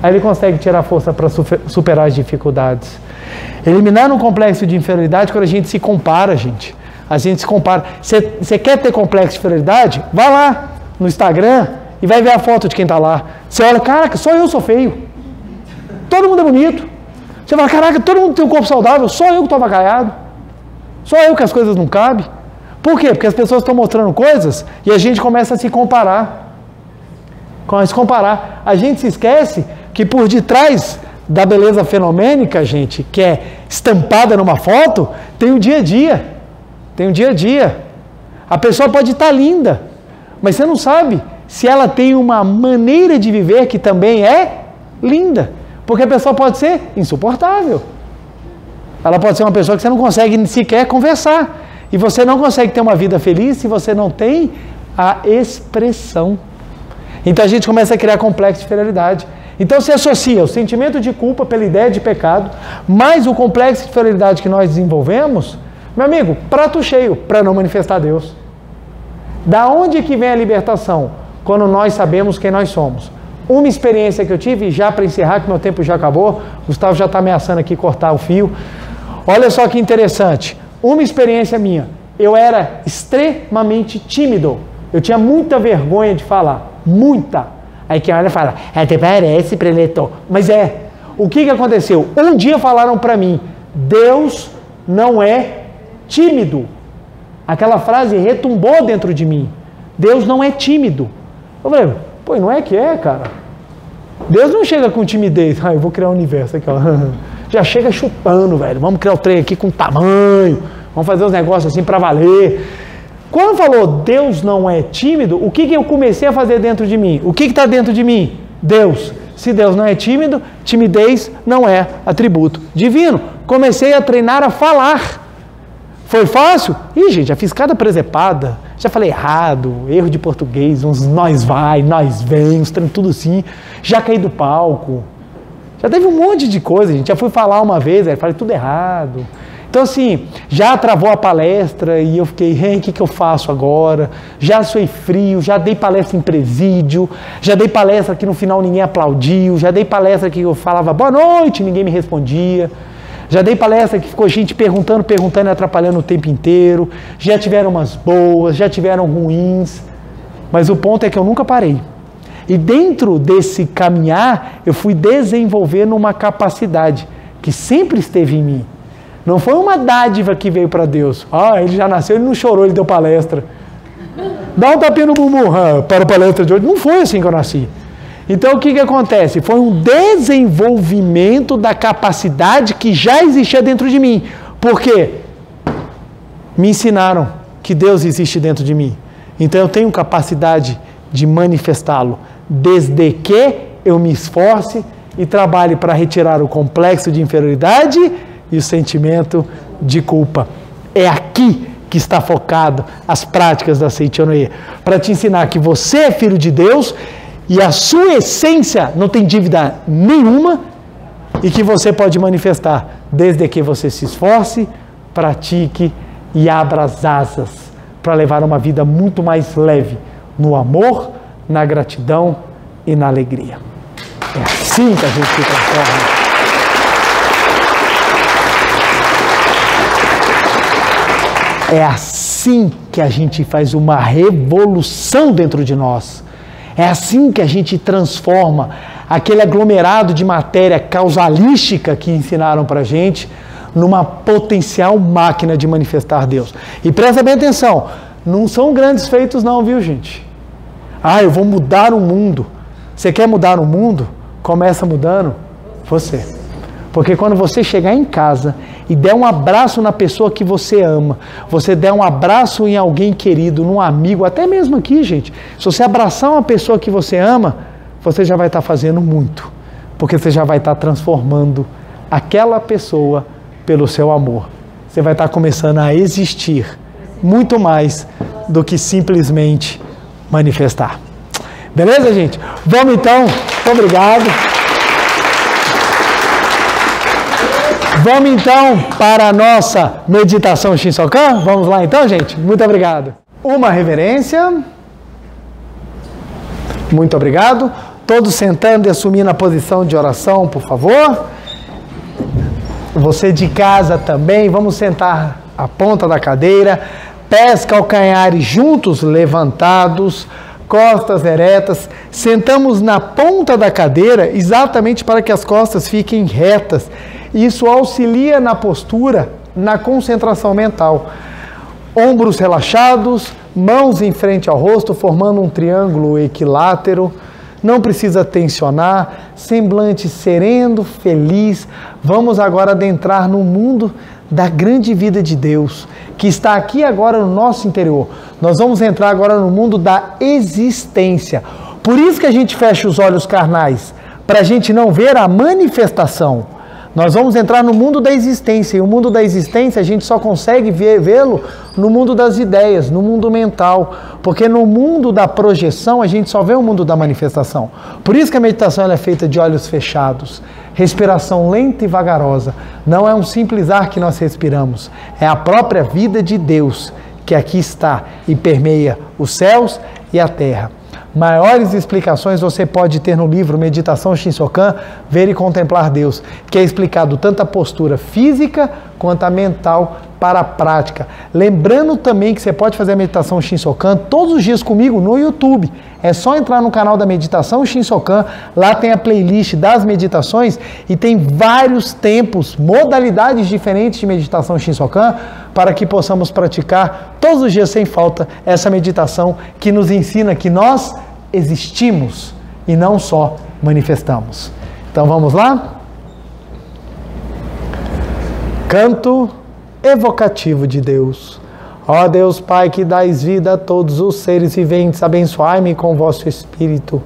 Aí ele consegue tirar força para superar as dificuldades. Eliminar um complexo de inferioridade quando a gente se compara, gente. A gente se compara. Você quer ter complexo de inferioridade? Vai lá no Instagram e vai ver a foto de quem está lá. Você olha, caraca, só eu sou feio. Todo mundo é bonito. Você fala, caraca, todo mundo tem um corpo saudável, só eu que estou avacalhado. Só eu que as coisas não cabem. Por quê? Porque as pessoas estão mostrando coisas e a gente começa a se comparar. Começa a se comparar. A gente se esquece que por detrás da beleza fenomênica, gente, que é estampada numa foto, tem o dia a dia. Tem o dia a dia. A pessoa pode estar linda, mas você não sabe se ela tem uma maneira de viver que também é linda. Porque a pessoa pode ser insuportável. Ela pode ser uma pessoa que você não consegue sequer conversar. E você não consegue ter uma vida feliz se você não tem a expressão. Então a gente começa a criar complexo de inferioridade. Então se associa o sentimento de culpa pela ideia de pecado, mais o complexo de inferioridade que nós desenvolvemos, meu amigo, prato cheio para não manifestar Deus. Da onde que vem a libertação? Quando nós sabemos quem nós somos. Uma experiência que eu tive, já para encerrar, que meu tempo já acabou, Gustavo já está ameaçando aqui cortar o fio. Olha só que interessante. Uma experiência minha, eu era extremamente tímido, eu tinha muita vergonha de falar, muita. Aí quem olha e fala, até parece preletor, mas é. O que aconteceu? Um dia falaram para mim, Deus não é tímido. Aquela frase retumbou dentro de mim. Deus não é tímido. Eu falei, pô, não é que é, cara? Deus não chega com timidez. Ah, eu vou criar um universo aqui, ó. Já chega chutando, velho. Vamos criar o trem aqui com tamanho. Vamos fazer uns negócios assim para valer. Quando falou Deus não é tímido, o que eu comecei a fazer dentro de mim? O que está dentro de mim? Deus. Se Deus não é tímido, timidez não é atributo divino. Comecei a treinar a falar. Foi fácil? Ih, gente, já fiz cada presepada. Já falei errado, erro de português, uns nós vai, nós vem, uns trem tudo assim. Já caí do palco. Já teve um monte de coisa, gente. Já fui falar uma vez, aí falei tudo errado. Então, assim, já travou a palestra e eu fiquei, o que eu faço agora? Já suei frio, já dei palestra em presídio, já dei palestra que no final ninguém aplaudiu, já dei palestra que eu falava boa noite, ninguém me respondia. Já dei palestra que ficou gente perguntando e atrapalhando o tempo inteiro. Já tiveram umas boas, já tiveram ruins. Mas o ponto é que eu nunca parei. E dentro desse caminhar, eu fui desenvolvendo uma capacidade que sempre esteve em mim. Não foi uma dádiva que veio para Deus. Ah, ele já nasceu, ele não chorou, ele deu palestra. Dá um tapinha no bumbum para a palestra de hoje. Não foi assim que eu nasci. Então o que acontece? Foi um desenvolvimento da capacidade que já existia dentro de mim. Por quê? Me ensinaram que Deus existe dentro de mim. Então eu tenho capacidade de manifestá-lo, desde que eu me esforce e trabalhe para retirar o complexo de inferioridade e o sentimento de culpa. É aqui que está focado as práticas da Seichonoye, para te ensinar que você é filho de Deus e a sua essência não tem dívida nenhuma e que você pode manifestar desde que você se esforce, pratique e abra as asas para levar uma vida muito mais leve no amor, na gratidão e na alegria. É assim que a gente se transforma. É assim que a gente faz uma revolução dentro de nós. É assim que a gente transforma aquele aglomerado de matéria causalística que ensinaram para a gente numa potencial máquina de manifestar Deus. E presta bem atenção, não são grandes feitos não, viu, gente? Ah, eu vou mudar o mundo. Você quer mudar o mundo? Começa mudando você. Porque quando você chegar em casa e der um abraço na pessoa que você ama, você der um abraço em alguém querido, num amigo, até mesmo aqui, gente, se você abraçar uma pessoa que você ama, você já vai estar fazendo muito. Porque você já vai estar transformando aquela pessoa pelo seu amor. Você vai estar começando a existir muito mais do que simplesmente manifestar. Beleza, gente? Vamos então. Muito obrigado. Vamos então para a nossa meditação Shinsokan? Vamos lá então, gente? Muito obrigado. Uma reverência. Muito obrigado. Todos sentando e assumindo a posição de oração, por favor. Você de casa também, vamos sentar à ponta da cadeira, pés calcanhares juntos, levantados, costas eretas. Sentamos na ponta da cadeira exatamente para que as costas fiquem retas. Isso auxilia na postura, na concentração mental. Ombros relaxados, mãos em frente ao rosto, formando um triângulo equilátero. Não precisa tensionar, semblante sereno, feliz. Vamos agora adentrar no mundo da grande vida de Deus, que está aqui agora no nosso interior. Nós vamos entrar agora no mundo da existência. Por isso que a gente fecha os olhos carnais, para a gente não ver a manifestação. Nós vamos entrar no mundo da existência, e o mundo da existência a gente só consegue vê-lo no mundo das ideias, no mundo mental, porque no mundo da projeção a gente só vê o mundo da manifestação. Por isso que a meditação ela é feita de olhos fechados, respiração lenta e vagarosa. Não é um simples ar que nós respiramos, é a própria vida de Deus que aqui está e permeia os céus e a terra. Maiores explicações você pode ter no livro Meditação Shinsokan, Ver e Contemplar Deus, que é explicado tanto a postura física quanto a mental para a prática. Lembrando também que você pode fazer a meditação Shinsokan todos os dias comigo no YouTube. É só entrar no canal da Meditação Shinsokan, lá tem a playlist das meditações e tem vários tempos, modalidades diferentes de meditação Shinsokan para que possamos praticar todos os dias sem falta essa meditação que nos ensina que nós existimos e não só manifestamos. Então vamos lá? Canto evocativo de Deus. Ó Deus Pai, que dais vida a todos os seres viventes, abençoai-me com vosso Espírito.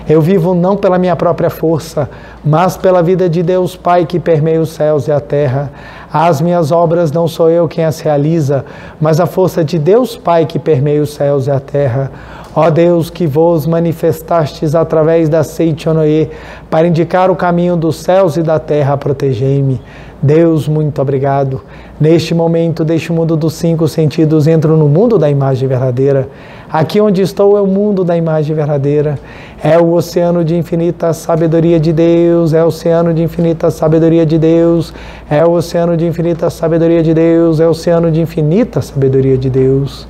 Eu vivo não pela minha própria força, mas pela vida de Deus Pai que permeia os céus e a terra. As minhas obras não sou eu quem as realiza, mas a força de Deus Pai que permeia os céus e a terra. Ó Deus, que vos manifestastes através da Seichonoye para indicar o caminho dos céus e da terra, protegei-me. Deus, muito obrigado. Neste momento, deste mundo dos 5 sentidos, entro no mundo da imagem verdadeira. Aqui onde estou é o mundo da imagem verdadeira. É o oceano de infinita sabedoria de Deus, é o oceano de infinita sabedoria de Deus, é o oceano de infinita sabedoria de Deus, é o oceano de infinita sabedoria de Deus.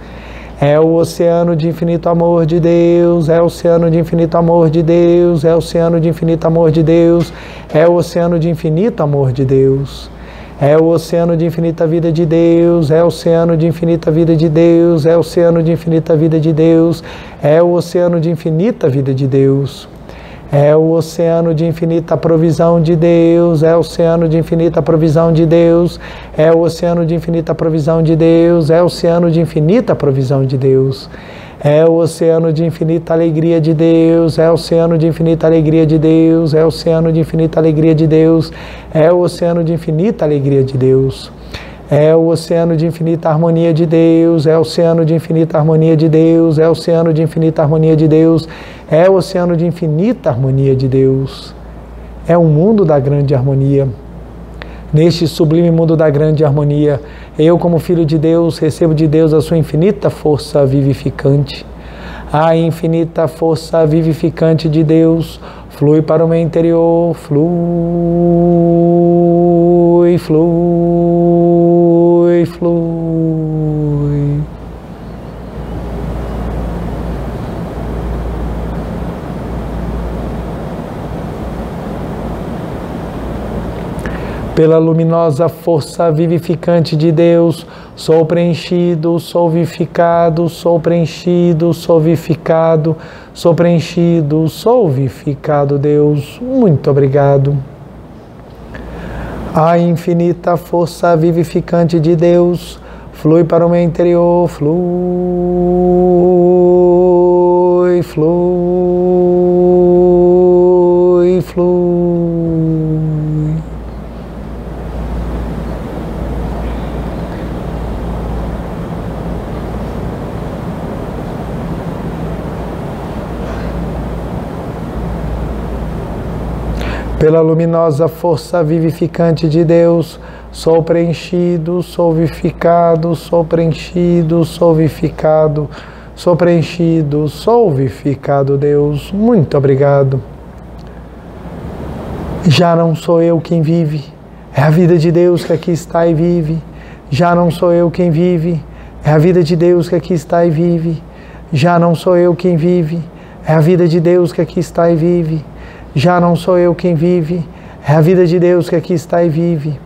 É o oceano de infinito amor de Deus, é o oceano de infinito amor de Deus, é o oceano de infinito amor de Deus, é o oceano de infinito amor de Deus. É o oceano de infinita vida de Deus, é o oceano de infinita vida de Deus, é o oceano de infinita vida de Deus, é o oceano de infinita vida de Deus. É o oceano de infinita provisão de Deus, é o oceano de infinita provisão de Deus, é o oceano de infinita provisão de Deus, é o oceano de infinita provisão de Deus. É o oceano de infinita alegria de Deus, é o oceano de infinita alegria de Deus, é o oceano de infinita alegria de Deus, é o oceano de infinita alegria de Deus. É o oceano de infinita harmonia de Deus, é o oceano de infinita harmonia de Deus, é o oceano de infinita harmonia de Deus, é o oceano de infinita harmonia de Deus. É um mundo da grande harmonia. Neste sublime mundo da grande harmonia, eu, como filho de Deus, recebo de Deus a sua infinita força vivificante. A infinita força vivificante de Deus flui para o meu interior, flui, flui, flui. Pela luminosa força vivificante de Deus, sou preenchido, sou vivificado, sou preenchido, sou vivificado, sou preenchido, sou vivificado, Deus. Muito obrigado. A infinita força vivificante de Deus flui para o meu interior, flui, flui, flui. Pela luminosa força vivificante de Deus, sou preenchido, sou vivificado, sou preenchido, sou vivificado, sou preenchido, sou vivificado, Deus. Muito obrigado. Já não sou eu quem vive, é a vida de Deus que aqui está e vive. Já não sou eu quem vive, é a vida de Deus que aqui está e vive. Já não sou eu quem vive, é a vida de Deus que aqui está e vive. Já não sou eu quem vive, é a vida de Deus que aqui está e vive.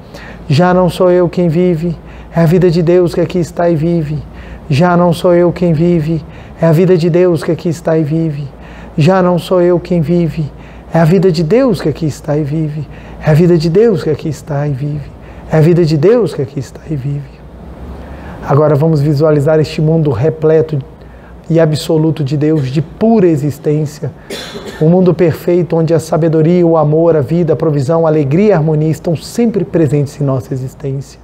Já não sou eu quem vive, é a vida de Deus que aqui está e vive. Já não sou eu quem vive, é a vida de Deus que aqui está e vive. Já não sou eu quem vive, é a vida de Deus que aqui está e vive. É a vida de Deus que aqui está e vive. É a vida de Deus que aqui está e vive. Agora vamos visualizar este mundo repleto e absoluto de Deus, de pura existência. Um mundo perfeito onde a sabedoria, o amor, a vida, a provisão, a alegria e a harmonia estão sempre presentes em nossa existência.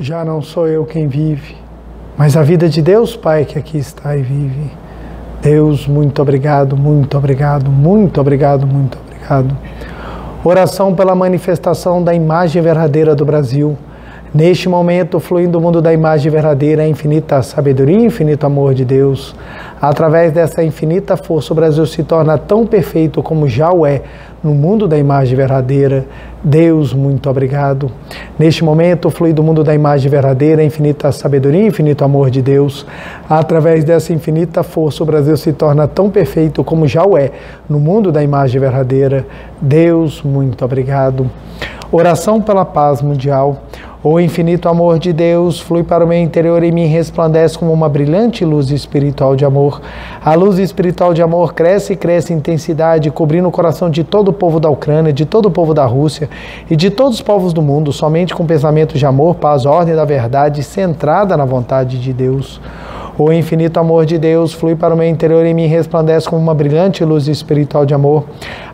Já não sou eu quem vive, mas a vida de Deus, Pai, que aqui está e vive. Deus, muito obrigado, muito obrigado, muito obrigado, muito obrigado. Oração pela manifestação da imagem verdadeira do Brasil. Neste momento, fluindo o mundo da imagem verdadeira, a infinita sabedoria e infinito amor de Deus. Através dessa infinita força, o Brasil se torna tão perfeito como já o é no mundo da imagem verdadeira. Deus, muito obrigado. Neste momento, fluindo o mundo da imagem verdadeira, a infinita sabedoria e infinito amor de Deus. Através dessa infinita força, o Brasil se torna tão perfeito como já o é no mundo da imagem verdadeira. Deus, muito obrigado. Oração pela paz mundial. O infinito amor de Deus flui para o meu interior e me resplandece como uma brilhante luz espiritual de amor. A luz espiritual de amor cresce e cresce em intensidade, cobrindo o coração de todo o povo da Ucrânia, de todo o povo da Rússia e de todos os povos do mundo, somente com pensamentos de amor, paz, ordem da verdade, centrada na vontade de Deus. O infinito amor de Deus flui para o meu interior e me resplandece como uma brilhante luz espiritual de amor.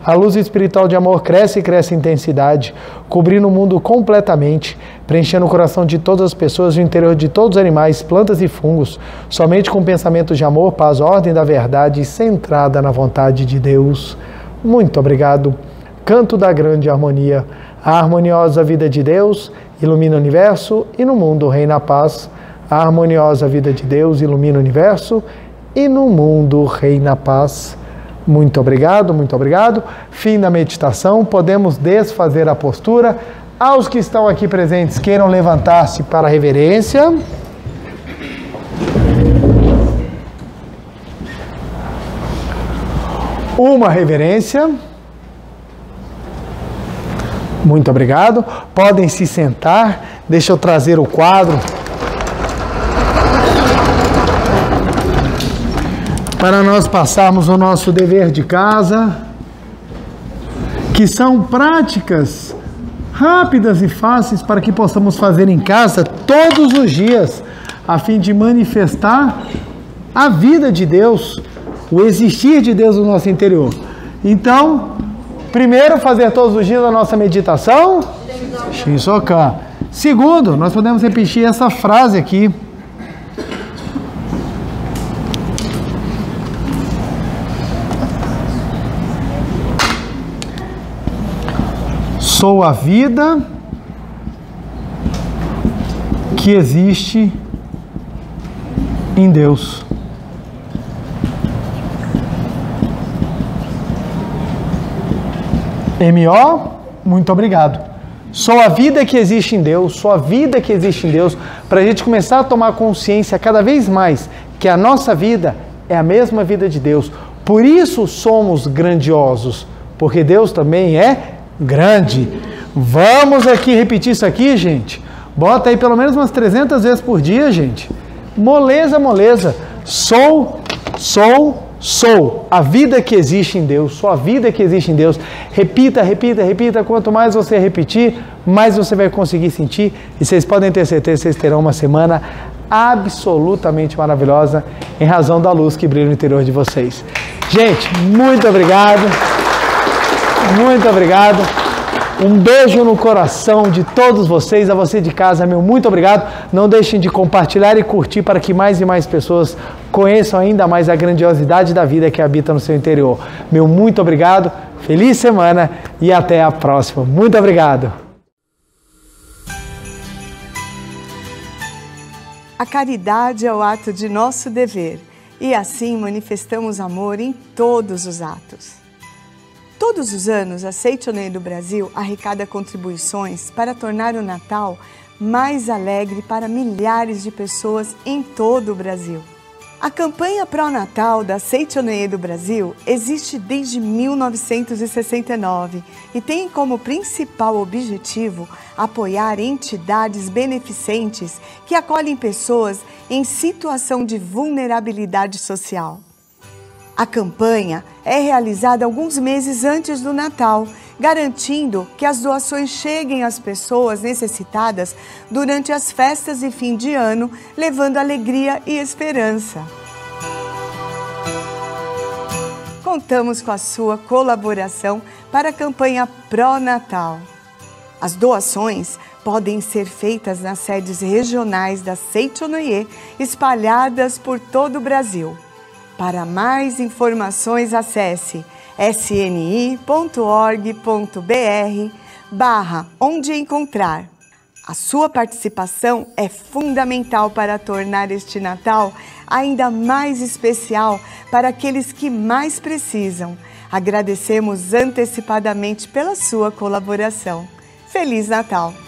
A luz espiritual de amor cresce e cresce em intensidade, cobrindo o mundo completamente, preenchendo o coração de todas as pessoas e o interior de todos os animais, plantas e fungos, somente com pensamentos de amor, paz, ordem da verdade, centrada na vontade de Deus. Muito obrigado. Canto da grande harmonia. A harmoniosa vida de Deus ilumina o universo e no mundo reina a paz. A harmoniosa vida de Deus ilumina o universo e no mundo reina a paz. Muito obrigado, muito obrigado. Fim da meditação, podemos desfazer a postura. Aos que estão aqui presentes, queiram levantar-se para a reverência. Uma reverência. Muito obrigado. Podem se sentar. Deixa eu trazer o quadro para nós passarmos o nosso dever de casa, que são práticas rápidas e fáceis para que possamos fazer em casa todos os dias, a fim de manifestar a vida de Deus, o existir de Deus no nosso interior. Então, primeiro, fazer todos os dias a nossa meditação, Shinsokan. Segundo, nós podemos repetir essa frase aqui. Sou a vida que existe em Deus. M.O., muito obrigado. Sou a vida que existe em Deus, sou a vida que existe em Deus, para a gente começar a tomar consciência cada vez mais que a nossa vida é a mesma vida de Deus. Por isso somos grandiosos, porque Deus também é grande. Vamos aqui repetir isso aqui, gente. Bota aí pelo menos umas 300 vezes por dia, gente. Moleza, moleza. Sou a vida que existe em Deus. Sou a vida que existe em Deus. Repita, repita, repita. Quanto mais você repetir, mais você vai conseguir sentir. E vocês podem ter certeza que vocês terão uma semana absolutamente maravilhosa em razão da luz que brilha no interior de vocês. Gente, muito obrigado. Muito obrigado. Um beijo no coração de todos vocês, a você de casa, meu muito obrigado. Não deixem de compartilhar e curtir para que mais e mais pessoas conheçam ainda mais a grandiosidade da vida que habita no seu interior. Meu muito obrigado, feliz semana e até a próxima. Muito obrigado. A caridade é o ato de nosso dever e assim manifestamos amor em todos os atos. Todos os anos, a Seichonen do Brasil arrecada contribuições para tornar o Natal mais alegre para milhares de pessoas em todo o Brasil. A campanha pró-natal da Seichonen do Brasil existe desde 1969 e tem como principal objetivo apoiar entidades beneficentes que acolhem pessoas em situação de vulnerabilidade social. A campanha é realizada alguns meses antes do Natal, garantindo que as doações cheguem às pessoas necessitadas durante as festas e fim de ano, levando alegria e esperança. Contamos com a sua colaboração para a campanha pró-Natal. As doações podem ser feitas nas sedes regionais da Seichonoye, espalhadas por todo o Brasil. Para mais informações, acesse sni.org.br/onde encontrar. A sua participação é fundamental para tornar este Natal ainda mais especial para aqueles que mais precisam. Agradecemos antecipadamente pela sua colaboração. Feliz Natal!